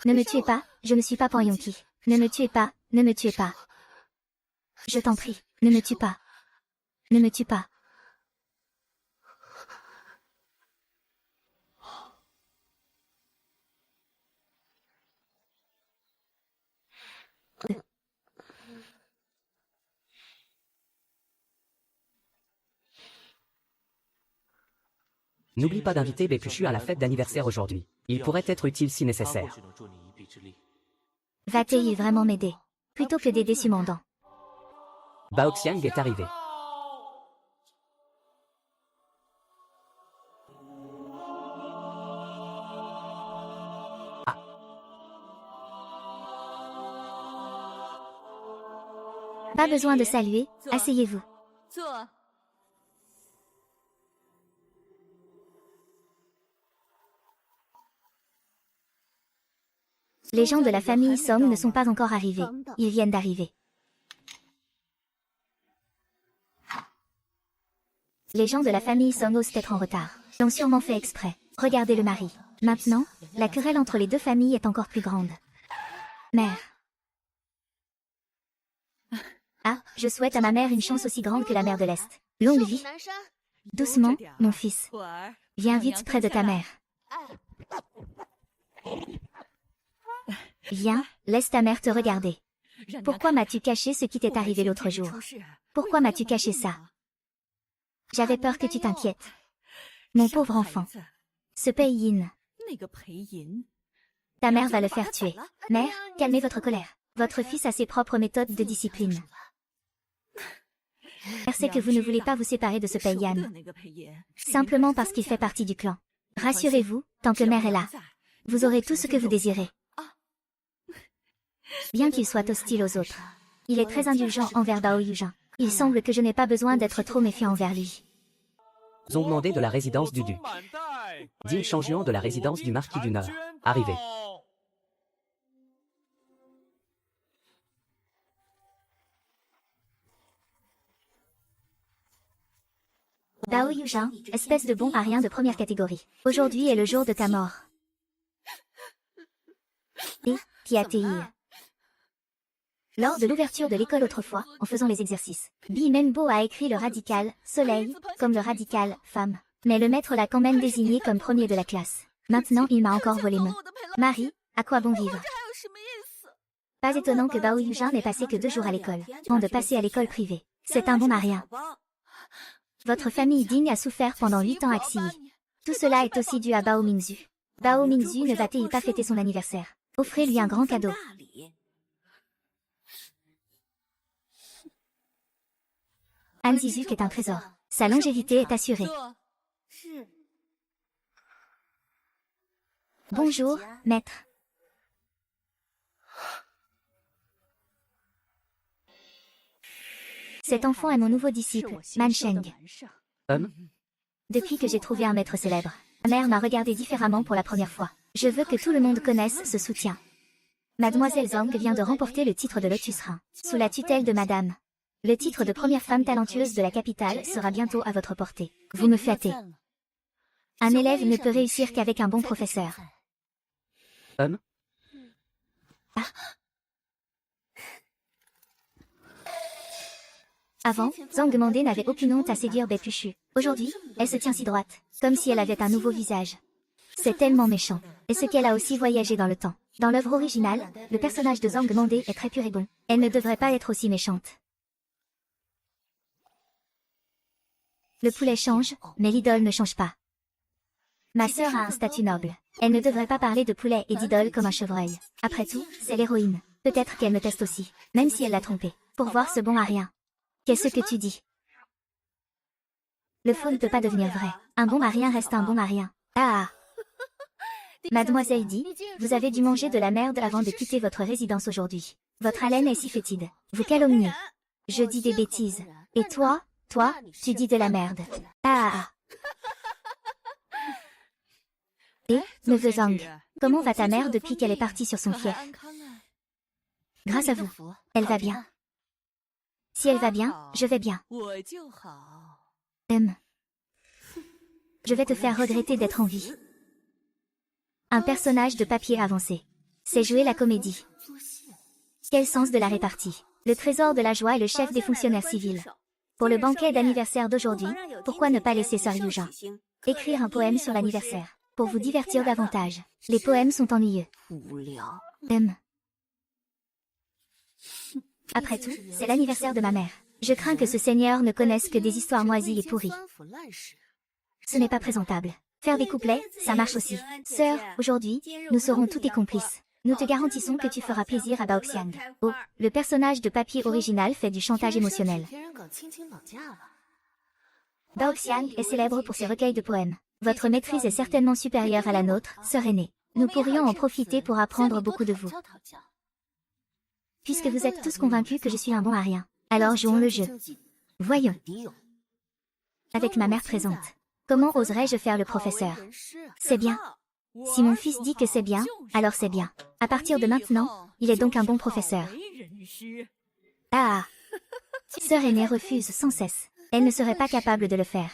Ne me tuez pas, je ne suis pas Pan Yonki. Ne me tuez pas, ne me tuez pas. Je t'en prie, ne me tue pas. Ne me tue pas. N'oublie pas d'inviter Bépluchu à la fête d'anniversaire aujourd'hui. Il pourrait être utile si nécessaire. Va-t-il vraiment m'aider? Plutôt que d'aider Sumandant. Baoxiang est arrivé. Pas besoin de saluer, asseyez-vous. Les gens de la famille Song ne sont pas encore arrivés. Ils viennent d'arriver. Les gens de la famille Song osent être en retard. L'ont sûrement fait exprès. Regardez le mari. Maintenant, la querelle entre les deux familles est encore plus grande. Mère. Ah, je souhaite à ma mère une chance aussi grande que la mère de l'Est. Longue vie. Doucement, mon fils. Viens vite près de ta mère. Viens, laisse ta mère te regarder. Pourquoi m'as-tu caché ce qui t'est arrivé l'autre jour? Pourquoi m'as-tu caché ça? J'avais peur que tu t'inquiètes. Mon pauvre enfant. Ce Pei-Yin. Ta mère va le faire tuer. Mère, calmez votre colère. Votre fils a ses propres méthodes de discipline. Mère sait que vous ne voulez pas vous séparer de ce Pei-Yan. Simplement parce qu'il fait partie du clan. Rassurez-vous, tant que mère est là, vous aurez tout ce que vous désirez. Bien qu'il soit hostile aux autres, il est très indulgent envers Bao Yujin. Il semble que je n'ai pas besoin d'être trop méfiant envers lui. Zongmandé de la résidence du duc. Ding Shangjuan de la résidence du marquis du Nord. Arrivé. Bao Yujin, espèce de bon à rien de première catégorie. Aujourd'hui est le jour de ta mort. Et, qui a TI. Lors de l'ouverture de l'école autrefois, en faisant les exercices, Bi Menbo a écrit le radical « soleil » comme le radical « femme ». Mais le maître l'a quand même désigné comme premier de la classe. Maintenant il m'a encore volé mon mari, à quoi bon vivre? Pas étonnant que Bao Yujin n'ait passé que 2 jours à l'école, avant de passer à l'école privée. C'est un bon à rien. Votre famille Ding a souffert pendant 8 ans à Xi. Tout cela est aussi dû à Bao Mingzu. Bao Mingzu ne va-t-il pas fêter son anniversaire? Offrez-lui un grand cadeau. Han Zizuk est un trésor. Sa longévité est assurée. Bonjour, maître. Cet enfant est mon nouveau disciple, Man Sheng. Depuis que j'ai trouvé un maître célèbre, ma mère m'a regardé différemment pour la première fois. Je veux que tout le monde connaisse ce soutien. Mademoiselle Zhang vient de remporter le titre de Lotus Rein, sous la tutelle de madame. Le titre de première femme talentueuse de la capitale sera bientôt à votre portée. Vous me flattez. Un élève ne peut réussir qu'avec un bon professeur. Ah. Avant, Zhang Mandé n'avait aucune honte à séduire Bépluchu. Aujourd'hui, elle se tient si droite, comme si elle avait un nouveau visage. C'est tellement méchant. Et ce qu'elle a aussi voyagé dans le temps. Dans l'œuvre originale, le personnage de Zhang Mandé est très pur et bon. Elle ne devrait pas être aussi méchante. Le poulet change, mais l'idole ne change pas. Ma sœur a un statut noble. Elle ne devrait pas parler de poulet et d'idole comme un chevreuil. Après tout, c'est l'héroïne. Peut-être qu'elle me teste aussi, même si elle l'a trompée, pour voir ce bon à rien. Qu'est-ce que tu dis? Le faux ne peut pas devenir vrai. Un bon à rien reste un bon à rien. Ah! Mademoiselle dit, vous avez dû manger de la merde avant de quitter votre résidence aujourd'hui. Votre haleine est si fétide. Vous calomniez. Je dis des bêtises. Et toi, tu dis de la merde. Ah! Et, neveu Zhang, comment va ta mère depuis qu'elle est partie sur son fief? Grâce à vous, elle va bien. Si elle va bien, je vais bien. Je vais te faire regretter d'être en vie. Un personnage de papier avancé. C'est jouer la comédie. Quel sens de la répartie. Le trésor de la joie est le chef des fonctionnaires civils. Pour le banquet d'anniversaire d'aujourd'hui, pourquoi ne pas laisser Sir Yujin écrire un poème sur l'anniversaire, pour vous divertir davantage. Les poèmes sont ennuyeux. Après tout, c'est l'anniversaire de ma mère. Je crains que ce seigneur ne connaisse que des histoires moisies et pourries. Ce n'est pas présentable. Faire des couplets, ça marche aussi. Sœur, aujourd'hui, nous serons tous tes complices. Nous te garantissons que tu feras plaisir à Baoxiang. Oh, le personnage de papier original fait du chantage émotionnel. Baoxiang est célèbre pour ses recueils de poèmes. Votre maîtrise est certainement supérieure à la nôtre, sœur aînée. Nous pourrions en profiter pour apprendre beaucoup de vous. Puisque vous êtes tous convaincus que je suis un bon à rien, alors jouons le jeu. Voyons. Avec ma mère présente. Comment oserais-je faire le professeur? C'est bien. Si mon fils dit que c'est bien, alors c'est bien. À partir de maintenant, il est donc un bon professeur. Ah! Sœur aînée refuse sans cesse. Elle ne serait pas capable de le faire.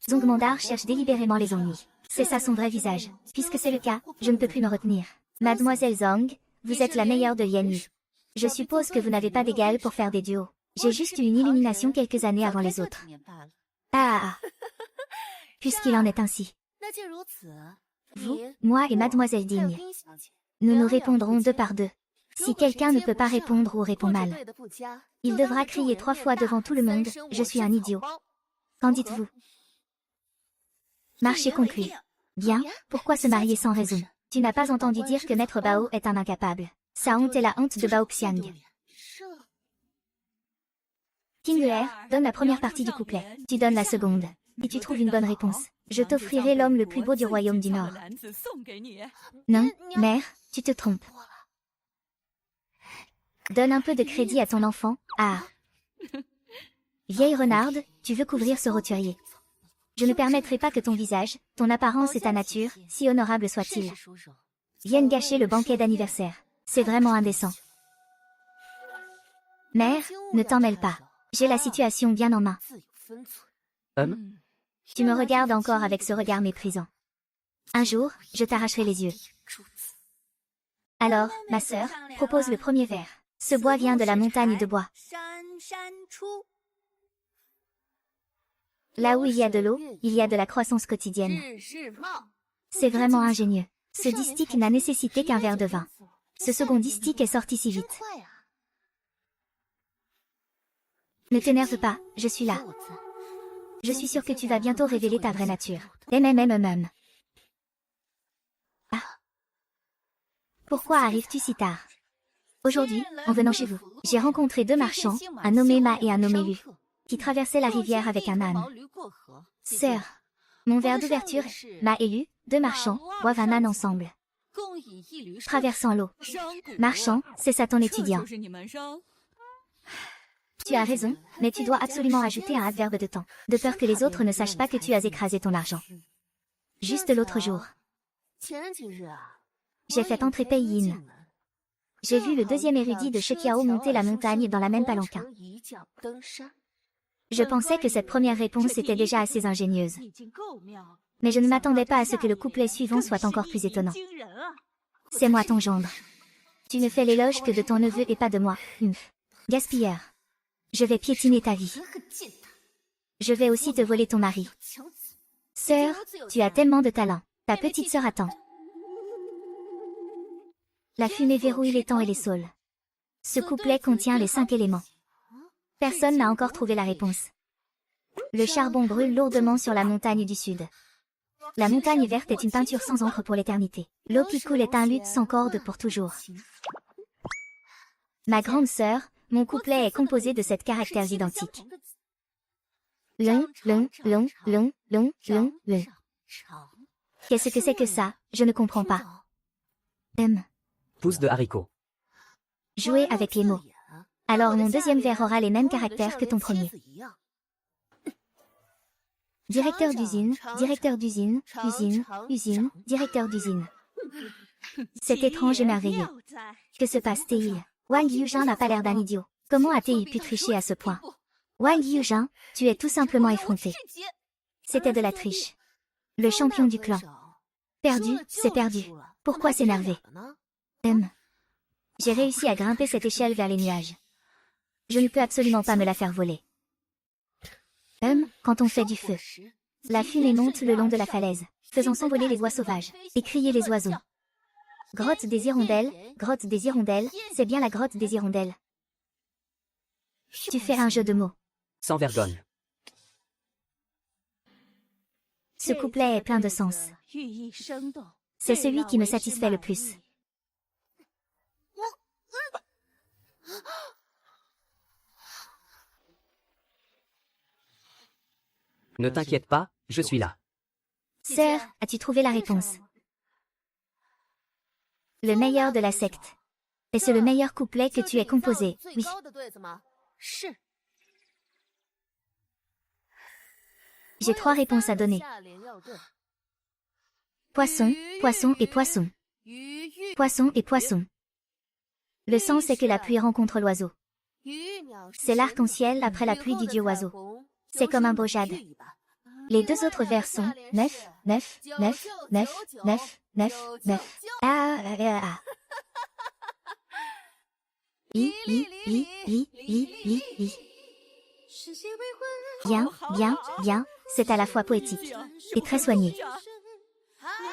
Zongmandar cherche délibérément les ennuis. C'est ça son vrai visage. Puisque c'est le cas, je ne peux plus me retenir. Mademoiselle Zong, vous êtes la meilleure de Yanyu. Je suppose que vous n'avez pas d'égal pour faire des duos. J'ai juste eu une illumination quelques années avant les autres. Ah! Puisqu'il en est ainsi. Vous, moi et Mademoiselle Digne. Nous nous répondrons deux par deux. Si quelqu'un ne peut pas répondre ou répond mal, il devra crier 3 fois devant tout le monde, « Je suis un idiot ». Qu'en dites-vous? Marché conclu. Bien, pourquoi se marier sans raison? Tu n'as pas entendu dire que Maître Bao est un incapable. Sa honte est la honte de Baoxiang. King Er, donne la première partie du couplet. Tu donnes la seconde. Si tu trouves une bonne réponse, je t'offrirai l'homme le plus beau du royaume du Nord. Non, mère, tu te trompes. Donne un peu de crédit à ton enfant. Ah. Vieille renarde, tu veux couvrir ce roturier. Je ne permettrai pas que ton visage, ton apparence et ta nature, si honorables soient-ils, viennent gâcher le banquet d'anniversaire. C'est vraiment indécent. Mère, ne t'en mêle pas. J'ai la situation bien en main. Tu me regardes encore avec ce regard méprisant. Un jour, je t'arracherai les yeux. Alors, ma sœur, propose le premier vers. Ce bois vient de la montagne de bois. Là où il y a de l'eau, il y a de la croissance quotidienne. C'est vraiment ingénieux. Ce distique n'a nécessité qu'un verre de vin. Ce second distique est sorti si vite. Ne t'énerve pas, je suis là. Je suis sûre que tu vas bientôt révéler ta vraie nature. Ah. Pourquoi arrives-tu si tard? Aujourd'hui, en venant chez vous, j'ai rencontré 2 marchands, un nommé Ma et un nommé Lu, qui traversaient la rivière avec un âne. Sœur, mon verre d'ouverture, Ma et Lu, 2 marchands, boivent un âne ensemble. Traversant l'eau. Marchand, c'est ça ton étudiant. Tu as raison, mais tu dois absolument ajouter un adverbe de temps, de peur que les autres ne sachent pas que tu as écrasé ton argent. Juste l'autre jour, j'ai fait entrer Pei Yin. J'ai vu le 2e érudit de Shekiao monter la montagne dans la même palanquin. Je pensais que cette première réponse était déjà assez ingénieuse. Mais je ne m'attendais pas à ce que le couplet suivant soit encore plus étonnant. C'est moi ton gendre. Tu ne fais l'éloge que de ton neveu et pas de moi. Gaspilleur. Je vais piétiner ta vie. Je vais aussi te voler ton mari. Sœur, tu as tellement de talent. Ta petite sœur attend. La fumée verrouille les temps et les saules. Ce couplet contient les 5 éléments. Personne n'a encore trouvé la réponse. Le charbon brûle lourdement sur la montagne du sud. La montagne verte est une peinture sans encre pour l'éternité. L'eau qui coule est un luth sans corde pour toujours. Ma grande sœur, mon couplet est composé de 7 caractères identiques. Long. Qu'est-ce que c'est que ça? Je ne comprends pas. Pousse de haricot. Jouer avec les mots. Alors mon deuxième vers aura les mêmes caractères que ton premier. Directeur d'usine, directeur d'usine, usine, directeur d'usine. C'est étrange et merveilleux. Que se passe-t-il? Wang Yuzhan n'a pas l'air d'un idiot. Comment a-t-il pu tricher à ce point? Wang Yuzhan, tu es tout simplement effronté. C'était de la triche. Le champion du clan. Perdu, c'est perdu. Pourquoi s'énerver? J'ai réussi à grimper cette échelle vers les nuages. Je ne peux absolument pas me la faire voler. Quand on fait du feu. La fumée monte le long de la falaise, faisant s'envoler les voix sauvages, et crier les oiseaux. Grotte des hirondelles, c'est bien la grotte des hirondelles. Tu fais un jeu de mots. Sans vergogne. Ce couplet est plein de sens. C'est celui qui me satisfait le plus. Ne t'inquiète pas, je suis là. Sœur, as-tu trouvé la réponse? Le meilleur de la secte. Et c'est le meilleur couplet que tu aies composé, oui. J'ai 3 réponses à donner. Poisson, poisson et poisson. Poisson et poisson. Le sens est que la pluie rencontre l'oiseau. C'est l'arc-en-ciel après la pluie du dieu oiseau. C'est comme un beau jade. Les 2 autres vers sont 9, 9, 9, 9, 9, 9, 9. Bien, bien, bien, c'est à la fois poétique et très soigné.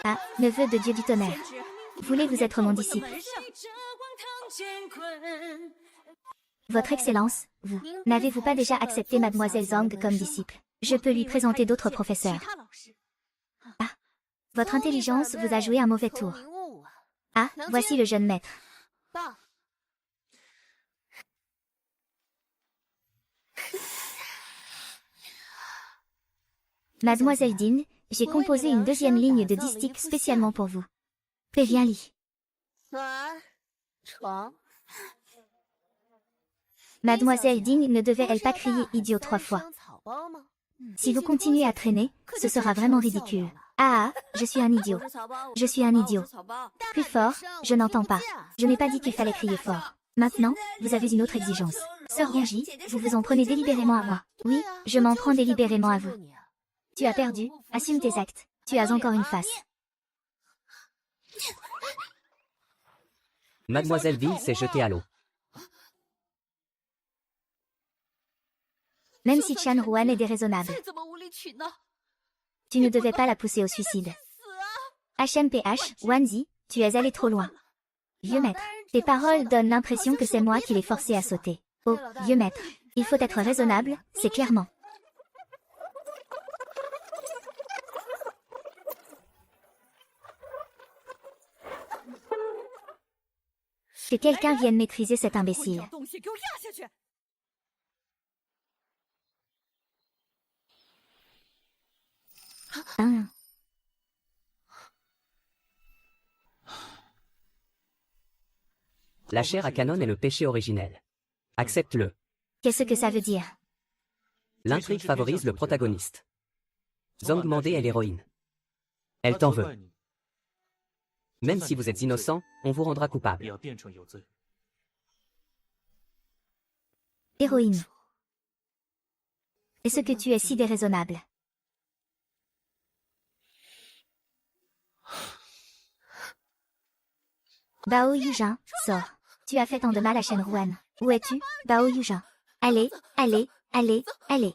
Ah, neveu de Dieu du tonnerre. Voulez-vous être mon disciple? Votre Excellence, vous, n'avez-vous pas déjà accepté Mademoiselle Zhang comme disciple? Je peux lui présenter d'autres professeurs. Ah, votre intelligence vous a joué un mauvais tour. Ah, voici le jeune maître. Mademoiselle Din, j'ai composé une 2e ligne de distique spécialement pour vous. Viens lis. Mademoiselle Ding ne devait-elle pas crier idiot 3 fois? Si vous continuez à traîner, ce sera vraiment ridicule. Ah, je suis un idiot. Je suis un idiot. Plus fort, je n'entends pas. Je n'ai pas dit qu'il fallait crier fort. Maintenant, vous avez une autre exigence. Sœur Rongie, vous vous en prenez délibérément à moi. Oui, je m'en prends délibérément à vous. Tu as perdu, assume tes actes. Tu as encore une face. Mademoiselle Ville s'est jetée à l'eau. Même si Chan Ruan est déraisonnable. Tu ne devais pas la pousser au suicide. HMPH, Wanzi, tu es allé trop loin. Vieux maître, tes paroles donnent l'impression que c'est moi qui l'ai forcé à sauter. Oh, vieux maître, il faut être raisonnable, c'est clairement. Que quelqu'un vienne maîtriser cet imbécile. La chair à canon est le péché originel. Accepte-le. Qu'est-ce que ça veut dire? L'intrigue favorise le protagoniste. Zhang Mandé est l'héroïne. Elle t'en veut. Même si vous êtes innocent, on vous rendra coupable. Héroïne. Est-ce que tu es si déraisonnable? Bao Yujin, sors. Tu as fait tant de mal à Shen Ruan. Où es-tu, Bao Yujin? Allez, allez, allez, allez.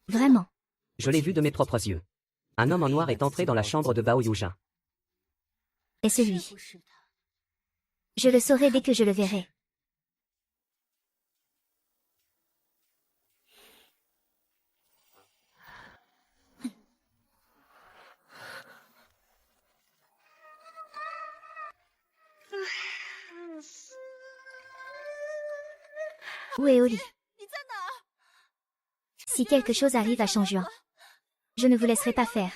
Vraiment. Je l'ai vu de mes propres yeux. Un homme en noir est entré dans la chambre de Bao Yujin. Et c'est lui. Je le saurai dès que je le verrai. Où est Oli? Si quelque chose arrive à Shangjuan, je ne vous laisserai pas faire.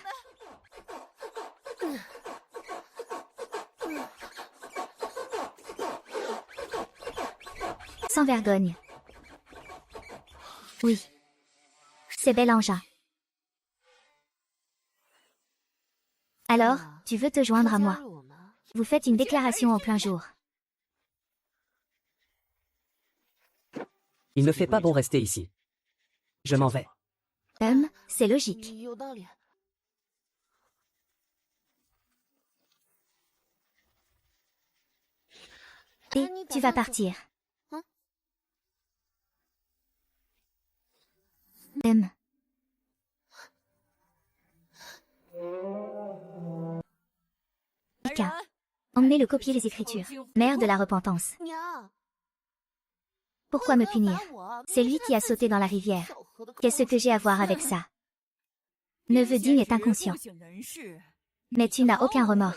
Sans vergogne. Oui. C'est bel engin. Alors, tu veux te joindre à moi? Vous faites une déclaration en plein jour. Il ne fait pas bon rester ici. Je m'en vais. C'est logique. 有道理。 Et tu vas partir. Mika, emmenez-le copier les écritures. Mère de la repentance. 娘， Pourquoi me punir? C'est lui qui a sauté dans la rivière. Qu'est-ce que j'ai à voir avec ça? Neveu digne est inconscient. Mais tu n'as aucun remords.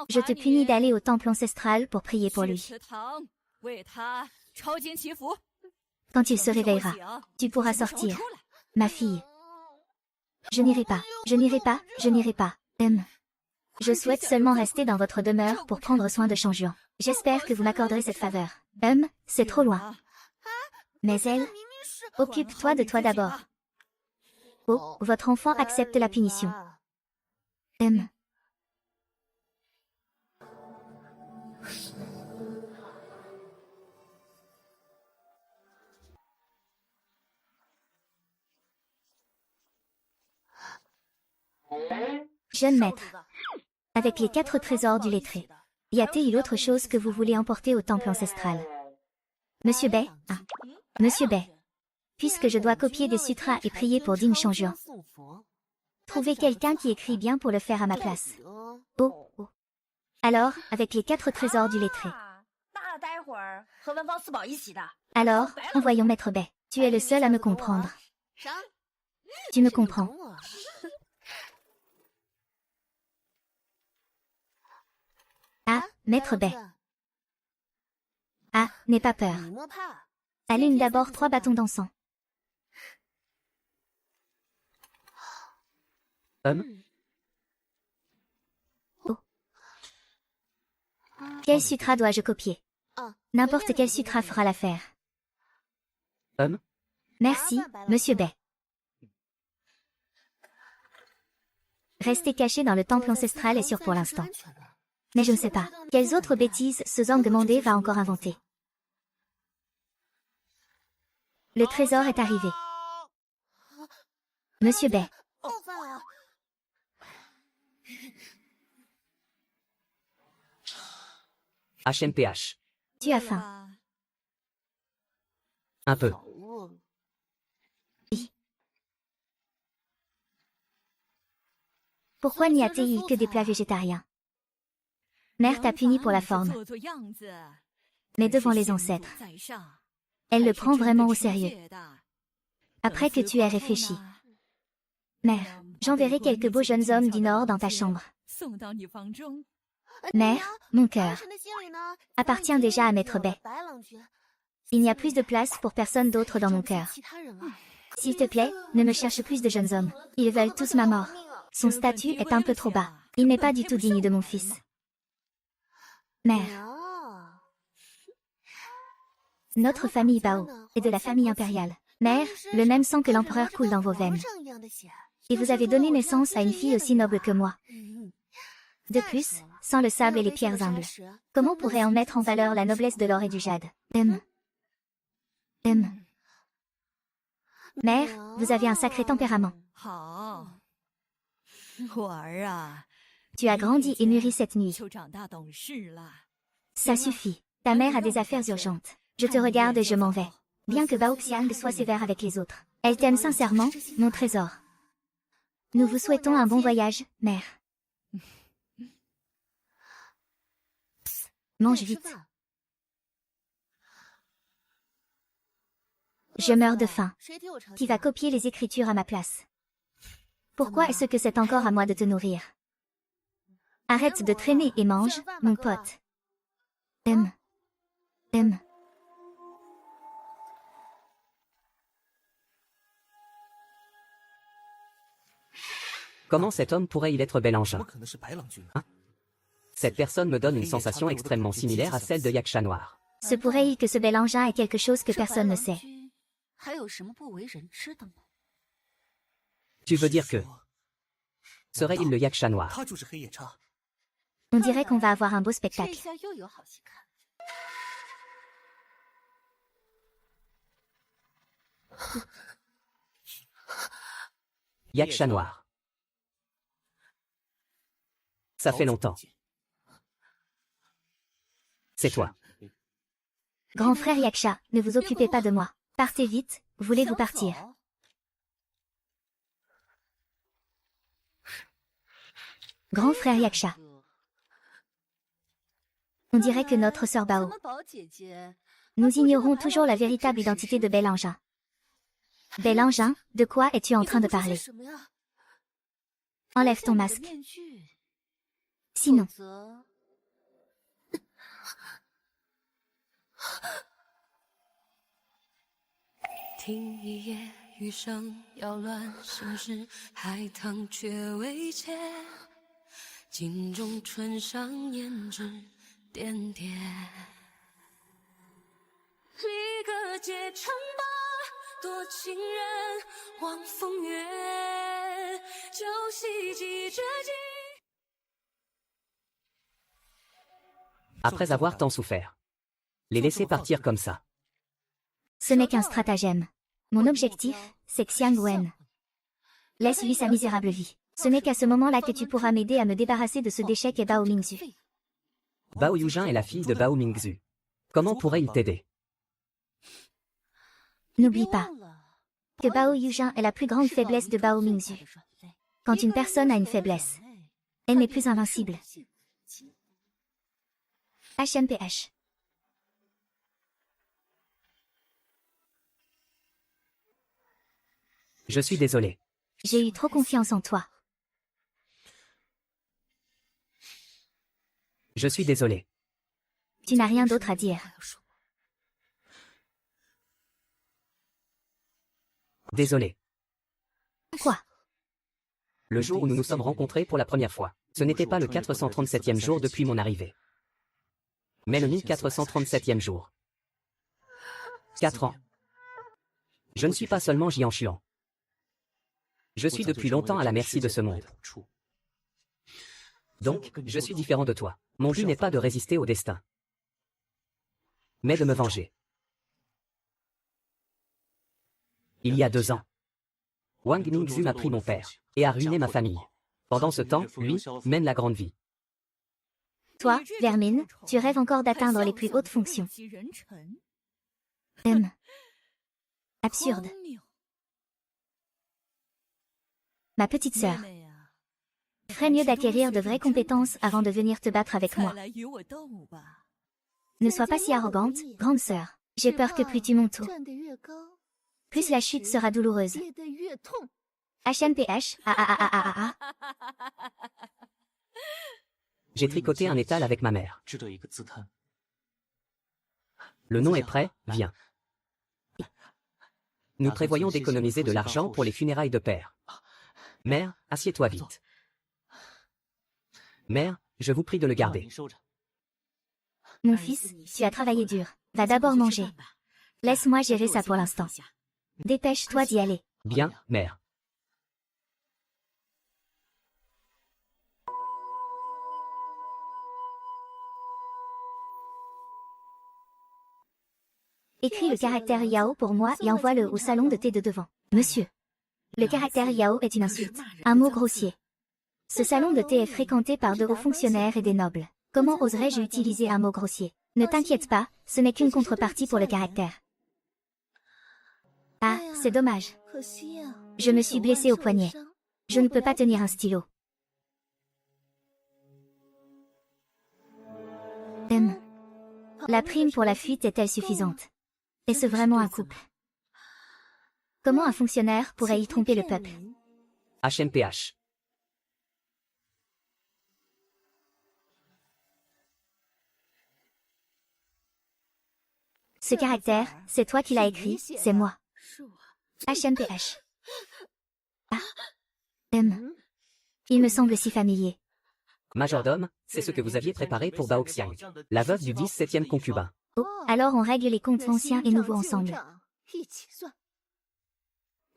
Je te punis d'aller au temple ancestral pour prier pour lui. Quand il se réveillera, tu pourras sortir. Ma fille. Je n'irai pas, je n'irai pas, je n'irai pas. Je souhaite seulement rester dans votre demeure pour prendre soin de Changjuan. J'espère que vous m'accorderez cette faveur. C'est trop loin. Mais elle, occupe-toi de toi d'abord. Oh, votre enfant accepte la punition. Jeune maître, avec les 4 trésors du lettré, y a-t-il autre chose que vous voulez emporter au temple ancestral? Monsieur Bai, Monsieur Bai, puisque je dois copier des sutras et prier pour Ding Changjuan, trouvez quelqu'un qui écrit bien pour le faire à ma place. Oh. Alors, avec les 4 trésors du lettré. Alors, envoyons Maître Bai. Tu es le seul à me comprendre. Tu me comprends. Ah, Maître Bai. Ah, n'aie pas peur. Allume d'abord 3 bâtons d'encens. Oh. Quel sutra dois-je copier? N'importe quel sutra fera l'affaire. Merci, Monsieur Bai. Rester caché dans le temple ancestral est sûr pour l'instant. Mais je ne sais pas, quelles autres bêtises ce Zhang demandé va encore inventer. Le trésor est arrivé. Monsieur Bai. HMPH. Tu as faim. Un peu. Pourquoi n'y a-t-il que des plats végétariens? Mère t'a puni pour la forme. Mais devant les ancêtres, elle le prend vraiment au sérieux. Après que tu aies réfléchi. Mère, j'enverrai quelques beaux jeunes hommes du Nord dans ta chambre. Mère, mon cœur appartient déjà à Maître Bai. Il n'y a plus de place pour personne d'autre dans mon cœur. S'il te plaît, ne me cherche plus de jeunes hommes. Ils veulent tous ma mort. Son statut est un peu trop bas. Il n'est pas du tout digne de mon fils. Mère. Notre famille Bao est de la famille impériale. Mère, le même sang que l'empereur coule dans vos veines. Et vous avez donné naissance à une fille aussi noble que moi. De plus, sans le sable et les pierres humbles, comment pourrait-on mettre en valeur la noblesse de l'or et du jade? Mère, vous avez un sacré tempérament. Tu as grandi et mûri cette nuit. Ça suffit. Ta mère a des affaires urgentes. Je te regarde et je m'en vais. Bien que Bao Xiang soit sévère avec les autres, elle t'aime sincèrement, mon trésor. Nous vous souhaitons un bon voyage, mère. Mange vite. Je meurs de faim. Qui va copier les écritures à ma place? Pourquoi est-ce que c'est encore à moi de te nourrir? Arrête de traîner et mange, mon pote. Comment cet homme pourrait-il être bel engin? Hein? Cette personne me donne une sensation extrêmement similaire à celle de Yaksha Noir. Se pourrait-il que ce bel engin ait quelque chose que personne ne sait? Tu veux dire que... Serait-il le Yaksha Noir? On dirait qu'on va avoir un beau spectacle. Yaksha noir. Ça fait longtemps. C'est toi. Grand frère Yaksha, ne vous occupez pas de moi. Partez vite, voulez-vous partir? Grand frère Yaksha. On dirait que notre sœur Bao. Nous ignorons toujours la véritable identité de Bel Engin. Bel Engin, de quoi es-tu en train de parler? Enlève ton masque. Sinon. 听一夜雨声扰乱心事，海棠却未切，镜中唇上胭脂点点。离歌结成疤，多情人望风月，旧戏几折襟。 Après avoir tant souffert. Les laisser partir comme ça. Ce n'est qu'un stratagème. Mon objectif, c'est Xiang Wen. Laisse-lui sa misérable vie. Ce n'est qu'à ce moment-là que tu pourras m'aider à me débarrasser de ce déchet qu'est Bao Mingzu. Bao Yujin est la fille de Bao Mingzu. Comment pourrait-il t'aider? N'oublie pas que Bao Yujin est la plus grande faiblesse de Bao Mingzu. Quand une personne a une faiblesse, elle n'est plus invincible. HMPH. Je suis désolé. J'ai eu trop confiance en toi. Je suis désolé. Tu n'as rien d'autre à dire. Désolé. Quoi? Le jour où nous nous sommes rencontrés pour la première fois. Ce n'était pas le 437e jour depuis mon arrivée. Mais le 1437e jour. 4 ans. Je ne suis pas seulement Jianshuan. Je suis depuis longtemps à la merci de ce monde. Donc, je suis différent de toi. Mon but n'est pas de résister au destin, mais de me venger. Il y a 2 ans, Wang Mingzu m'a pris mon père et a ruiné ma famille. Pendant ce temps, lui, mène la grande vie. Toi, Vermine, tu rêves encore d'atteindre les plus hautes fonctions. Absurde. Ma petite sœur. Ferait mieux d'acquérir de vraies compétences avant de venir te battre avec moi. Ne sois pas si arrogante, grande sœur. J'ai peur que plus tu montes haut, plus la chute sera douloureuse. HMPH, J'ai tricoté un étal avec ma mère. Le nom est prêt, viens. Nous prévoyons d'économiser de l'argent pour les funérailles de père. Mère, assieds-toi vite. Mère, je vous prie de le garder. Mon fils, tu as travaillé dur. Va d'abord manger. Laisse-moi gérer ça pour l'instant. Dépêche-toi d'y aller. Bien, mère. Écris le caractère Yao pour moi et envoie-le au salon de thé de devant. Monsieur. Le caractère Yao est une insulte. Un mot grossier. Ce salon de thé est fréquenté par de hauts fonctionnaires et des nobles. Comment oserais-je utiliser un mot grossier? Ne t'inquiète pas, ce n'est qu'une contrepartie pour le caractère. Ah, c'est dommage. Je me suis blessé au poignet. Je ne peux pas tenir un stylo. La prime pour la fuite est-elle suffisante? Est-ce vraiment un couple? Comment un fonctionnaire pourrait-il tromper le peuple? HMPH. Ce caractère, c'est toi qui l'as écrit, c'est moi. HMPH. Ah. Il me semble si familier. Majordome, c'est ce que vous aviez préparé pour Bao Xiang, la veuve du 17e concubin. Oh, alors on règle les comptes anciens et nouveaux ensemble.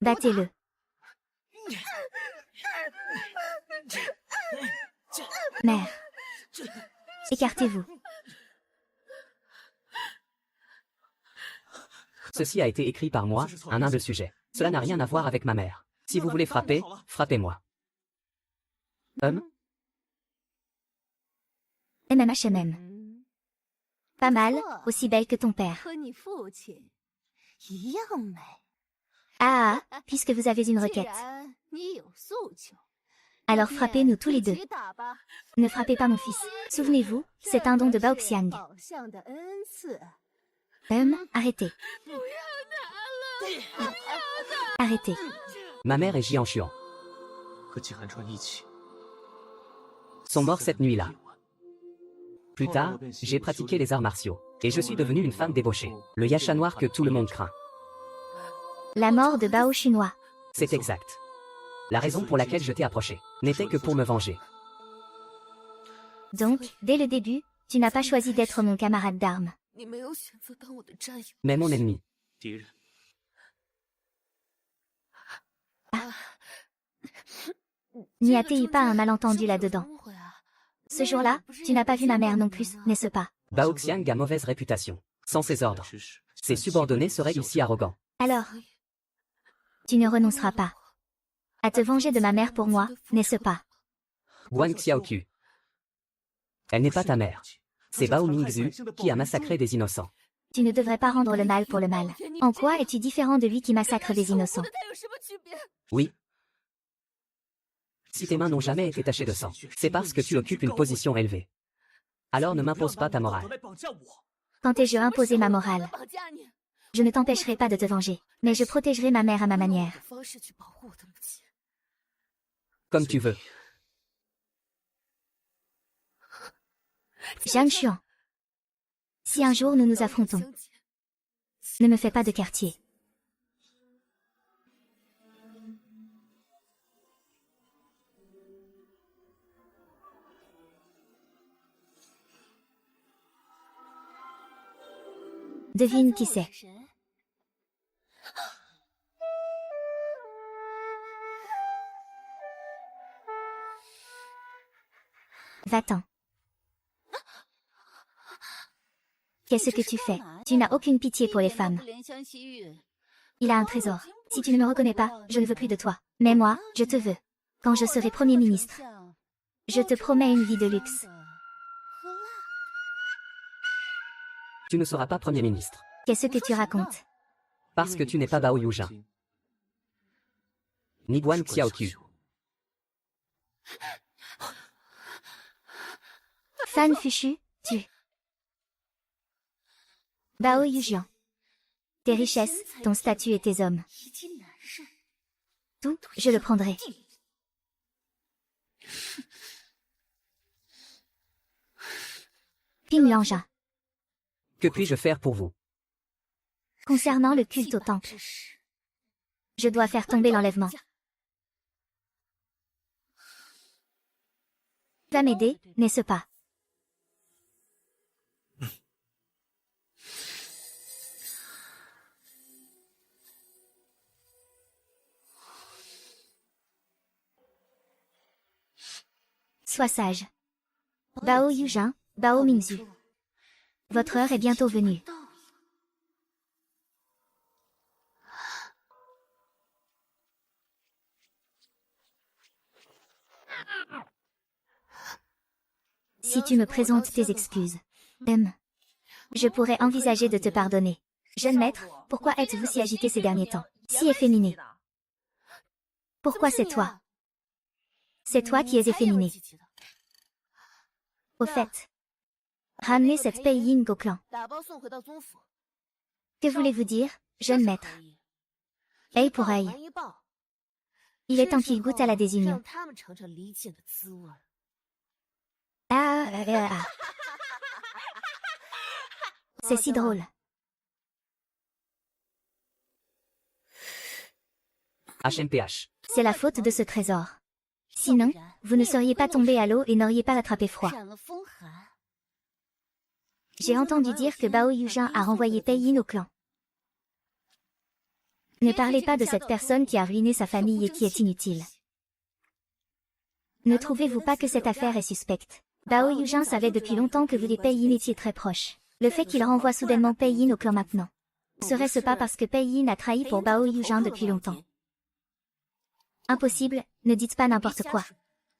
Battez-le. Mère. Écartez-vous. Ceci a été écrit par moi, un humble sujet. Cela n'a rien à voir avec ma mère. Si vous voulez frapper, frappez-moi. MMHMM. Pas mal, aussi belle que ton père. 和你父亲一样美。 Ah, puisque vous avez une 既 requête. 然你有诉求， Alors frappez-nous tous les 一 deux. 起打吧。 Ne frappez pas mon fils. Souvenez-vous, c'est un don de Baoxiang. 宝相的恩赐。 Arrêtez. Arrêtez. Ma mère et Jian Xuan 和季寒川一起 sont morts cette nuit-là. Plus tard, j'ai pratiqué les arts martiaux, et je suis devenue une femme débauchée, le Yasha noir que tout le monde craint. La mort de Bao Chunoi. C'est exact. La raison pour laquelle je t'ai approché n'était que pour me venger. Donc, dès le début, tu n'as pas choisi d'être mon camarade d'armes. 你没有选择当我的战友。 Mais mon ennemi. 敌人。 N'y a-t-il pas un malentendu là-dedans? 误会啊 Ce jour-là, tu n'as pas vu ma mère non plus, n'est-ce pas? Bao Xiang a mauvaise réputation. Sans ses ordres, ses subordonnés seraient aussi arrogants. Alors, tu ne renonceras pas à te venger de ma mère pour moi, n'est-ce pas? Guan Xiaoqiu. Elle n'est pas ta mère. C'est Bao Mingzu qui a massacré des innocents. Tu ne devrais pas rendre le mal pour le mal. En quoi es-tu différent de lui qui massacre des innocents? 和他有什么区别？ Oui. Si tes mains n'ont jamais été tachées de sang, c'est parce que tu occupes une position élevée. Alors ne m'impose pas ta morale. Quand ai-je imposé ma morale? 绑架你， Je ne t'empêcherai pas de te venger, mais je protégerai ma mère à ma 用我 manière. 的方式去保护我的母亲。 Comme tu veux. Jiang Xuan. Si un jour nous nous affrontons, 相见 ne me fais pas de quartier. Devine qui c'est. 神 Va-t'en. Qu'est-ce que tu fais? Tu n'as aucune pitié pour les femmes. 怜香惜玉。 Il a un trésor. Si tu ne me reconnais pas, je ne veux plus de toi. Mais moi, je te veux. Quand je serai Premier ministre, je te promets une vie de luxe. Tu ne seras pas Premier ministre. Qu'est-ce que tu racontes? Parce que tu n'es pas Bao Yujin. Ni Guan Xiaoqiu. Fan Fuchu, tu. Bao Yujian. Tes richesses, ton statut et tes hommes. 一经难胜， Tout, je le prendrai. Ping Langin. Que puis-je faire pour vous? Concernant le culte au temple, 之时 je dois faire tomber l'enlèvement. Va m'aider, n'est-ce pas? Sois sage. Bao Yujin, Bao Mingzu. Votre heure est bientôt venue. Si tu me présentes tes excuses, je pourrais envisager de te pardonner. Jeune maître, pourquoi êtes-vous si agité ces derniers temps, si efféminé? Pourquoi c'est toi? C'est toi qui es efféminé. Au fait, ramenez cette Pei Ying au clan. 打包送回到宗府。 Que voulez-vous dire, jeune maître? Œil pour œil. 还一报， Il est temps qu'il goûte à la désunion. 让他们尝尝离间的滋味。 Ah. C'est si drôle. HMPH. C'est la faute de ce trésor. Sinon, vous ne seriez pas tombé à l'eau et n'auriez pas attrapé froid. 染了风寒。 J'ai entendu dire que Bao Yujin a renvoyé Pei Yin au clan. Ne parlez pas de cette personne qui a ruiné sa famille et qui est inutile. Ne trouvez-vous pas que cette affaire est suspecte? Bao Yujin savait depuis longtemps que vous et Pei Yin étiez très proches. Le fait qu'il renvoie soudainement Pei Yin au clan maintenant Serait-ce pas parce que Pei Yin a trahi pour Bao Yuzhan depuis longtemps? Impossible, ne dites pas n'importe quoi.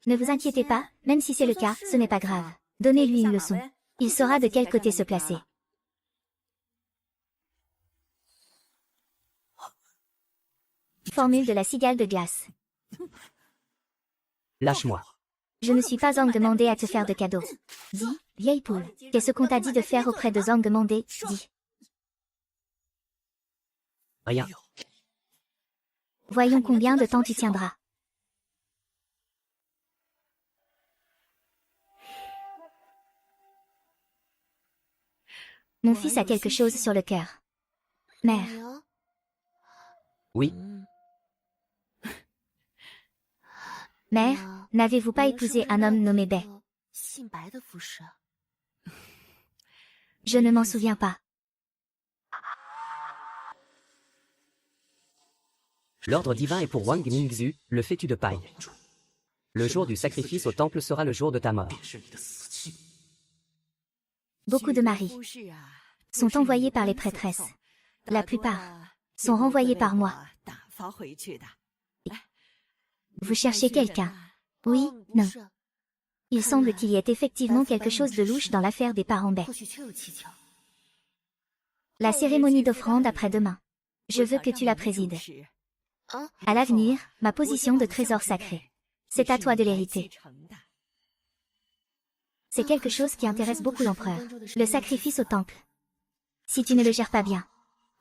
Ne vous inquiétez pas, même si c'est le cas, ce n'est pas grave. Donnez-lui une leçon. Il saura de quel côté se placer. Formule de la cigale de glace. Lâche-moi. Je ne suis pas Zhang demandé à te faire de cadeaux. Dis, vieille poule, qu'est-ce qu'on t'a dit de faire auprès de Zhang demandé, dis. Rien. Voyons combien de temps tu tiendras. Mon fils a quelque chose sur le cœur. Mère, Oui, mère, n'avez-vous pas épousé un homme nommé Bei? Je ne m'en souviens pas. l'ordre divin est pour Wang Ningxu, le fétu de paille. Le jour du sacrifice au temple sera le jour de ta mort. Beaucoup de maris sont envoyés par les prêtresses. La plupart sont renvoyés par moi. Vous cherchez quelqu'un? Oui, non. Il semble qu'il y ait effectivement quelque chose de louche dans l'affaire des parents Bei. La cérémonie d'offrande après-demain. Je veux que tu la présides. À l'avenir, ma position de trésor sacré. C'est à toi de l'hériter. C'est quelque chose qui intéresse beaucoup l'empereur. Le sacrifice au temple. Si tu ne le gères pas bien,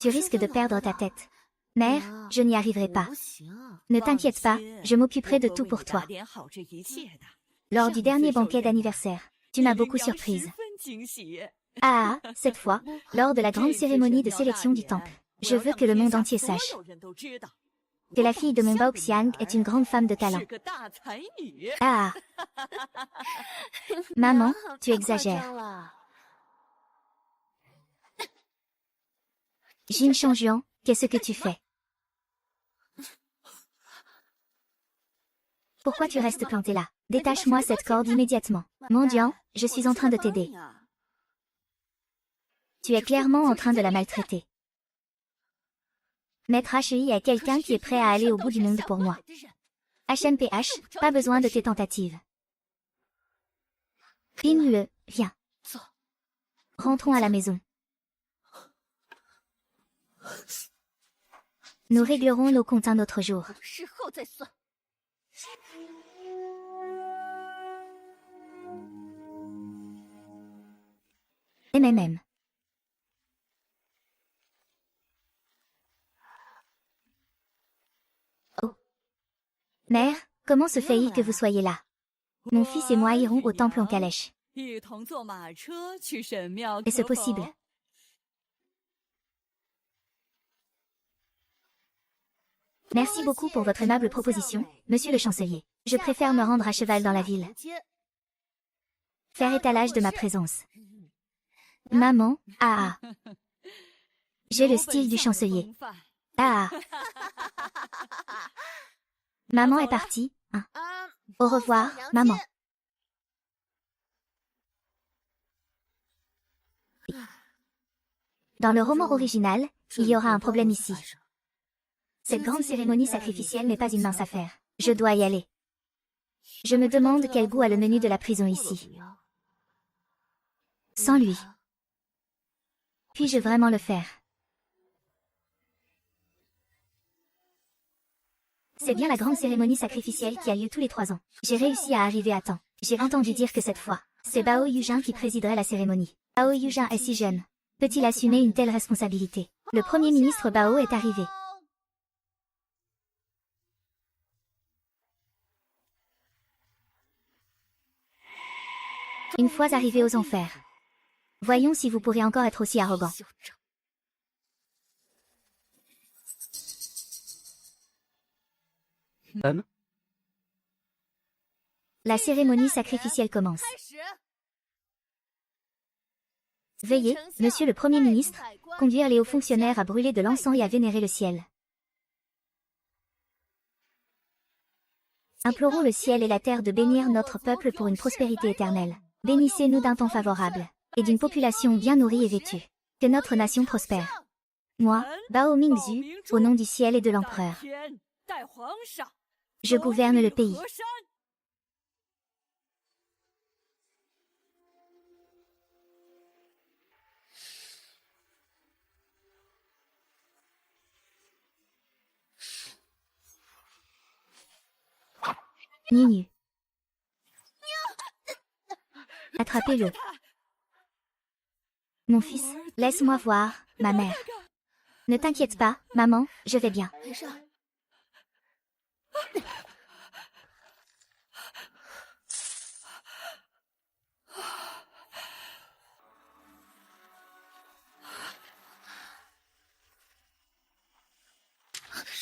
tu risques de perdre ta tête. Mère, je n'y arriverai pas. Ne t'inquiète pas, je m'occuperai de tout pour toi. Lors du dernier banquet d'anniversaire, tu m'as beaucoup surprise. Ah, cette fois, lors de la grande cérémonie de sélection du temple, je veux que le monde entier sache que la fille de mon Bao Xiang est une grande femme de talent. Ah. Maman, tu exagères. Jin Changjuan, qu'est-ce que tu fais? Pourquoi tu restes planté là? Détache-moi cette corde immédiatement. Mendiant, je suis en train de t'aider. Tu es clairement en train de la maltraiter. Maître HEI est quelqu'un qui est prêt à aller au bout du monde pour moi. HMPH, pas besoin de tes tentatives. Ping-le, viens. Rentrons à la maison. Nous réglerons nos comptes un autre jour. MMM. Oh. Mère, comment se fait-il que vous soyez là? Mon fils et moi irons au temple en calèche. Est-ce possible? Merci beaucoup pour votre aimable proposition, monsieur le chancelier. Je préfère me rendre à cheval dans la ville. Faire étalage de ma présence. Maman, ah. J'ai le style du chancelier. Ah. Maman est partie, hein. Au revoir, maman. Dans le roman original, il y aura un problème ici. Cette grande cérémonie sacrificielle n'est pas une mince affaire. Je dois y aller. Je me demande quel goût a le menu de la prison ici. Sans lui. Puis-je vraiment le faire? C'est bien la grande cérémonie sacrificielle qui a lieu tous les 3 ans. J'ai réussi à arriver à temps. J'ai entendu dire que cette fois, c'est Bao Yuzhan qui présiderait la cérémonie. Bao Yuzhan est si jeune. Peut-il assumer une telle responsabilité? Le premier ministre Bao est arrivé. Une fois arrivé aux enfers. Voyons si vous pourrez encore être aussi arrogant. La cérémonie sacrificielle commence. Veuillez, monsieur le Premier ministre, conduire les hauts fonctionnaires à brûler de l'encens et à vénérer le ciel. Implorons le ciel et la terre de bénir notre peuple pour une prospérité éternelle. Bénissez-nous d'un temps favorable, et d'une population bien nourrie et vêtue. Que notre nation prospère. Moi, Bao Mingzu, au nom du ciel et de l'empereur, je gouverne le pays. Ninu. Attrapez-le. Mon fils, laisse-moi voir, ma mère. Ne t'inquiète pas, maman, je vais bien. 没事。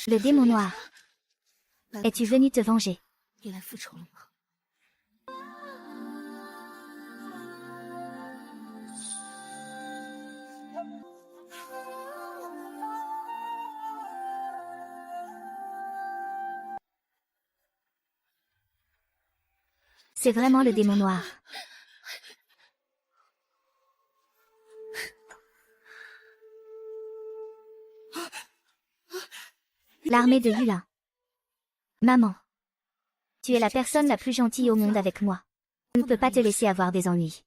Le démon noir. Es-tu venu te venger? 你来复仇了吗？ C'est vraiment le démon noir. L'armée de Yulin. Maman. Tu es la personne la plus gentille au monde avec moi. Je ne peux pas te laisser avoir des ennuis.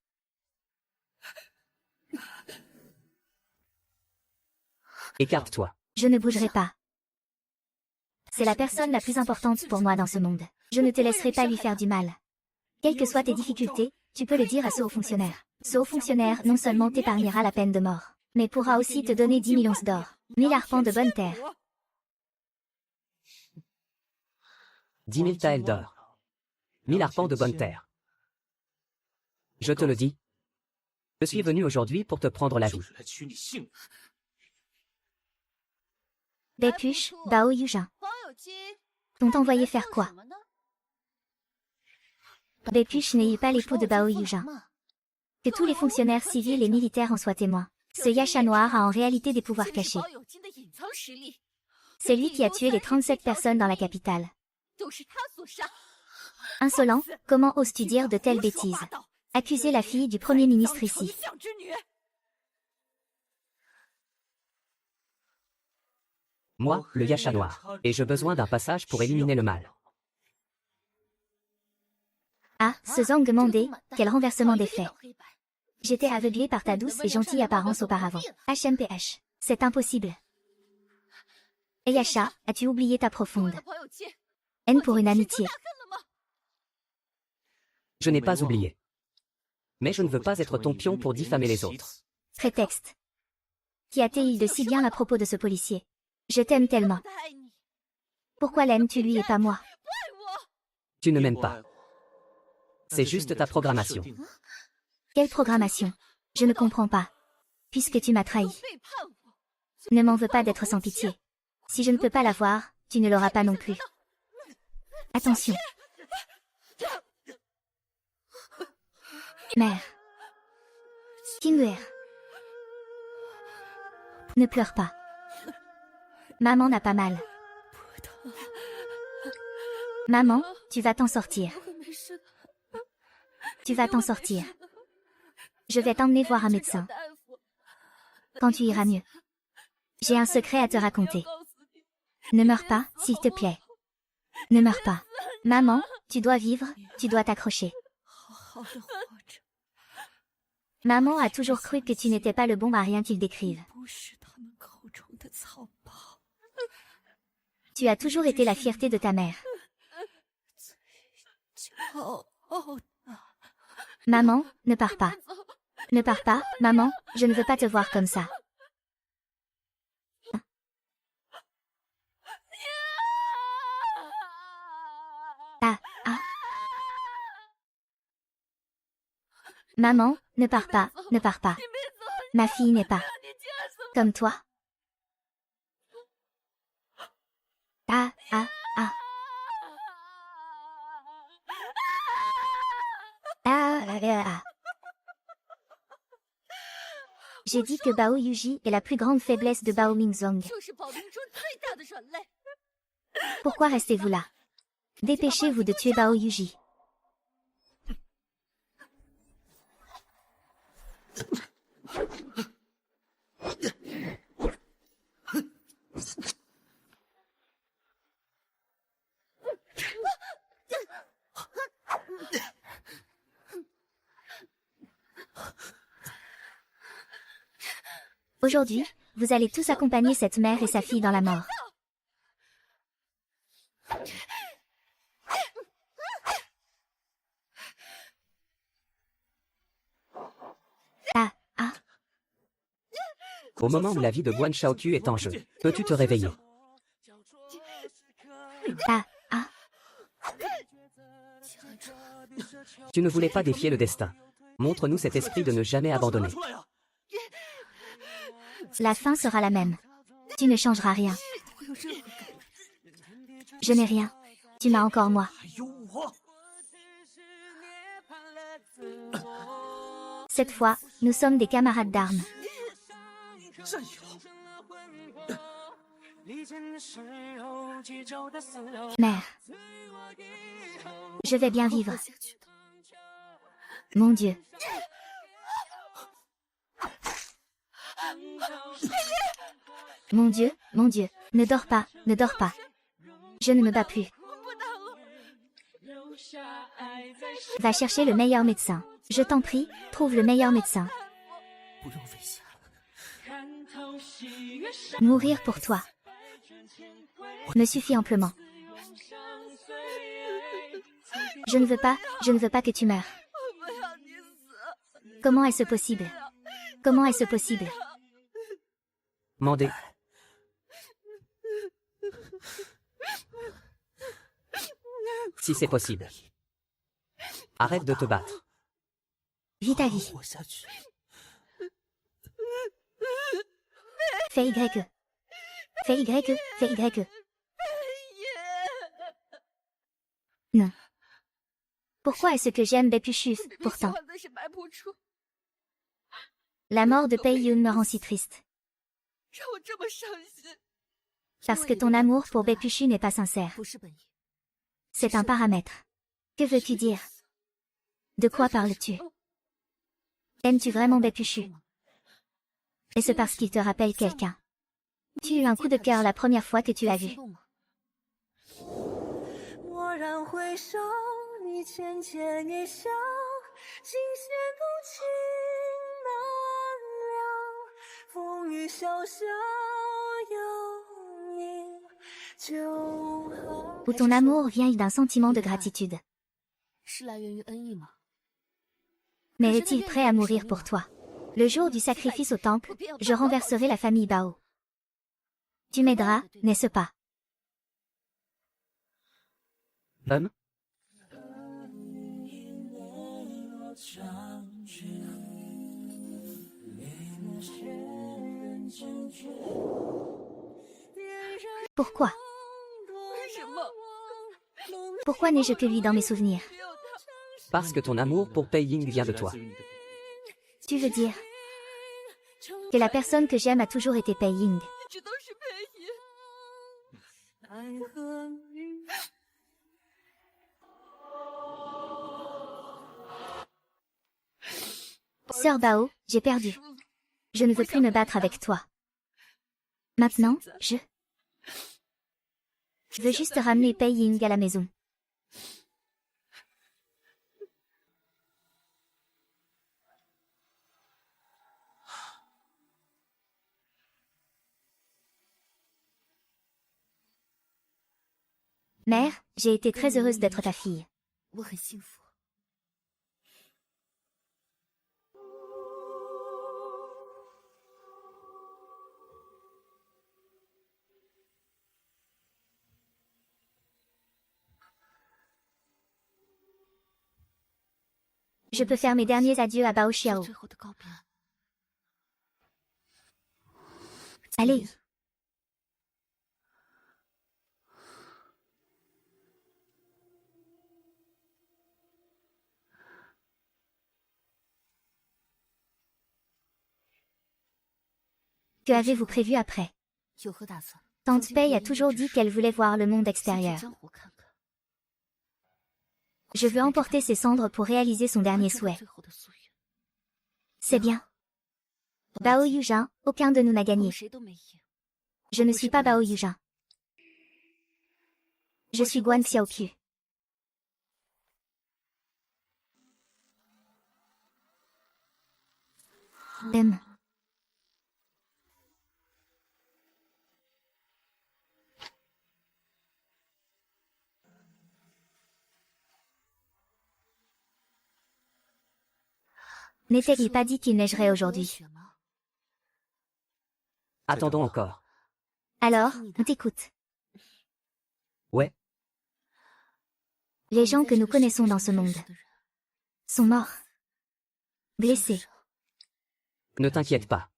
Écarte-toi. Je ne bougerai pas. C'est la personne la plus importante pour moi dans ce monde. Je ne te laisserai pas lui faire du mal. Quelles que soient tes difficultés, tu peux le dire à ce haut fonctionnaire. Ce haut fonctionnaire non seulement t'épargnera la peine de mort, mais pourra aussi te donner 10 000 onces d'or, 1000 arpents de bonne terre. 10 000 taels d'or. 1000 arpents de bonne terre. Je te le dis. Je suis venu aujourd'hui pour te prendre la vie. Bépuche, Bao Yujin. T'ont envoyé faire quoi? Bépuche n'est pas l'époux de Bao Yujin. Que tous les fonctionnaires civils et militaires en soient témoins. Ce Yasha noir a en réalité des pouvoirs cachés. C'est lui qui a tué les 37 personnes dans la capitale. Insolent, comment oses-tu dire de telles bêtises? Accuser la fille du Premier ministre ici. Moi, le Yasha noir, et j'ai besoin d'un passage pour éliminer le mal. Ah, ce Zhang Mandé, quel renversement des faits. J'étais aveuglé par ta douce et gentille apparence auparavant. HMPH. C'est impossible. Et Yasha, as-tu oublié ta profonde haine pour une amitié? Je n'ai pas oublié. Mais je ne veux pas être ton pion pour diffamer les autres. Prétexte. Qui a-t-il de si bien à propos de ce policier? Je t'aime tellement. Pourquoi l'aimes-tu lui et pas moi? Tu ne m'aimes pas. C'est juste ta programmation. Quelle programmation? Je ne comprends pas. Puisque tu m'as trahi. Ne m'en veux pas d'être sans pitié. Si je ne peux pas l'avoir, tu ne l'auras pas non plus. Attention. Mère. Kinguer. Ne pleure pas. Maman n'a pas mal. Maman, tu vas t'en sortir. Tu vas t'en sortir. Je vais t'emmener voir un médecin. Quand tu iras mieux. J'ai un secret à te raconter. Ne meurs pas, s'il te plaît. Ne meurs pas. Maman, tu dois vivre, tu dois t'accrocher. Maman a toujours cru que tu n'étais pas le bon mari qu'ils décrivent. Tu as toujours été la fierté de ta mère. Maman, ne pars pas. Ne pars pas, maman, je ne veux pas te voir comme ça. Ah, ah. Maman, ne pars pas, ne pars pas. Ma fille n'est pas comme toi. Ah, ah, ah. Ah. J'ai dit que Bao Yuji est la plus grande faiblesse de Bao Mingzong. Pourquoi restez-vous là? Dépêchez-vous de tuer Bao Yuji. Aujourd'hui, vous allez tous accompagner cette mère et sa fille dans la mort. Ah, ah, Au moment où la vie de Guan Shaoqiu est en jeu, peux-tu te réveiller? ah, ah. Tu ne voulais pas défier le destin. Montre-nous cet esprit de ne jamais abandonner. La fin sera la même. Tu ne changeras rien. Je n'ai rien. Tu m'as encore moi. 还有我， Cette fois, nous sommes des camarades d'armes. 战友。 Mère. Je vais bien vivre. Mon Dieu. Mon Dieu, mon Dieu, ne dors pas, ne dors pas. Je ne me bats plus. Va chercher le meilleur médecin. Je t'en prie, trouve le meilleur médecin. 不用危险， Mourir pour toi. Me suffit amplement. Je ne veux pas que tu meurs. Comment est-ce possible? Comment est-ce possible? Mandé. Si c'est possible. Arrête de te battre. Vis ta vie. 活下去。 Fais Y. Fais Y, fais Y. Non. Pourquoi est-ce que j'aime Baepuchus, pourtant? La mort de Pei Yun me rend si triste. Parce que ton amour pour Baepuchu n'est pas sincère. 不是本意。 C'est un paramètre. Que veux-tu dire? De quoi parles-tu? Aimes-tu vraiment Baepuchu? Est-ce parce qu'il te rappelle quelqu'un? Tu eus un coup de cœur la première fois que tu l'as vu. 蓦然回首，你浅浅一笑，尽显动情难了。风雨潇潇，有你就好。 Ou ton amour vient d'un sentiment de gratitude. 是来源于恩义吗？ Mais est-il prêt à mourir pour toi? Le jour du sacrifice au temple, je renverserai la famille Bao. Tu m'aideras, n'est-ce pas? Homme? Pourquoi? Pourquoi n'ai-je que lui dans mes souvenirs? Parce que ton amour pour Pei Ying vient de 来 toi. 自于你的 Tu veux dire que la personne que j'aime a toujours été Pei Ying. 爱和你 Sœur Bao, j'ai perdu. Je ne veux plus me battre avec toi. Maintenant, je veux juste ramener Pei Ying à la maison. Mère, j'ai été très heureuse d'être ta fille. 我很幸福。 Je peux faire mes derniers adieux à Bao 是 Xiao. 最后的告别。 Allez. Que avez-vous prévu après? 有何打算？ Tante Pei a toujours dit qu'elle voulait voir le monde 先去 extérieur. 江湖看看。 Je veux emporter ses cendres pour réaliser son dernier 这个 souhait. 最后的夙愿。 C'est bien. Bao Yuzhan, aucun de nous n'a 我 gagné. 们谁都没赢。 Je ne suis pas Bao Yuzhan. Je suis Guan Xiaoqiu. N'était-il pas dit qu'il neigerait aujourd'hui? Attendons encore. Alors, on t'écoute. Ouais, Les gens que nous connaissons dans ce monde sont morts, blessés. ne t'inquiète pas.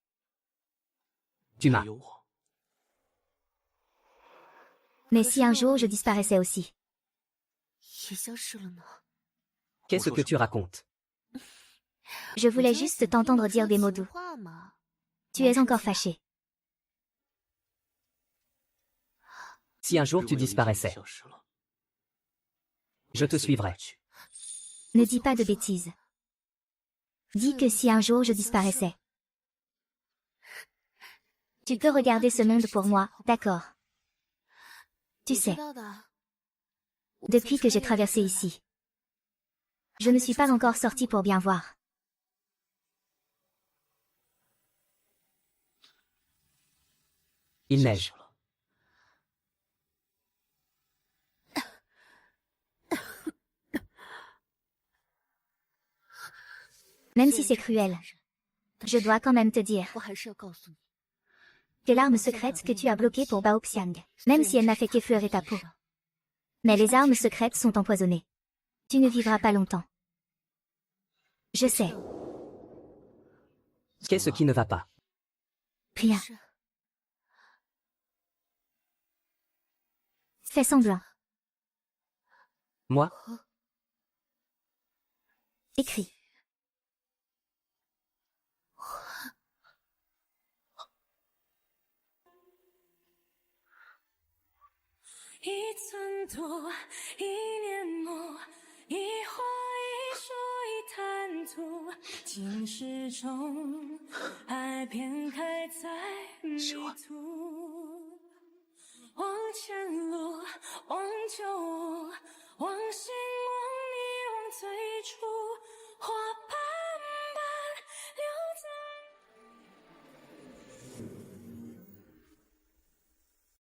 Tu m'as. Mais si un jour je disparaissais aussi, 也消失了呢？ Qu'est-ce que tu racontes? je voulais juste t'entendre dire des mots doux. 话嘛。 Tu es encore fâché. Si un jour tu disparaissais, je te suivrai. Ne dis pas de bêtises. Dis que si un jour je disparaissais. Tu peux regarder ce monde pour moi, d'accord? Tu 你知 sais, 道的。 depuis que j'ai traversé ici, je ne suis pas encore sortie pour bien voir. Il neige. Même si c'est cruel, je dois quand même te dire 我还是要告诉你， que l'arme secrète que tu as bloquée pour Baoxiang, même si elle n'a fait qu'effleurer ta peau. Mais les armes secrètes sont empoisonnées. Tu ne vivras pas longtemps. Je sais, Qu'est-ce qui ne va pas? rien. Fais semblant. Moi? Écris.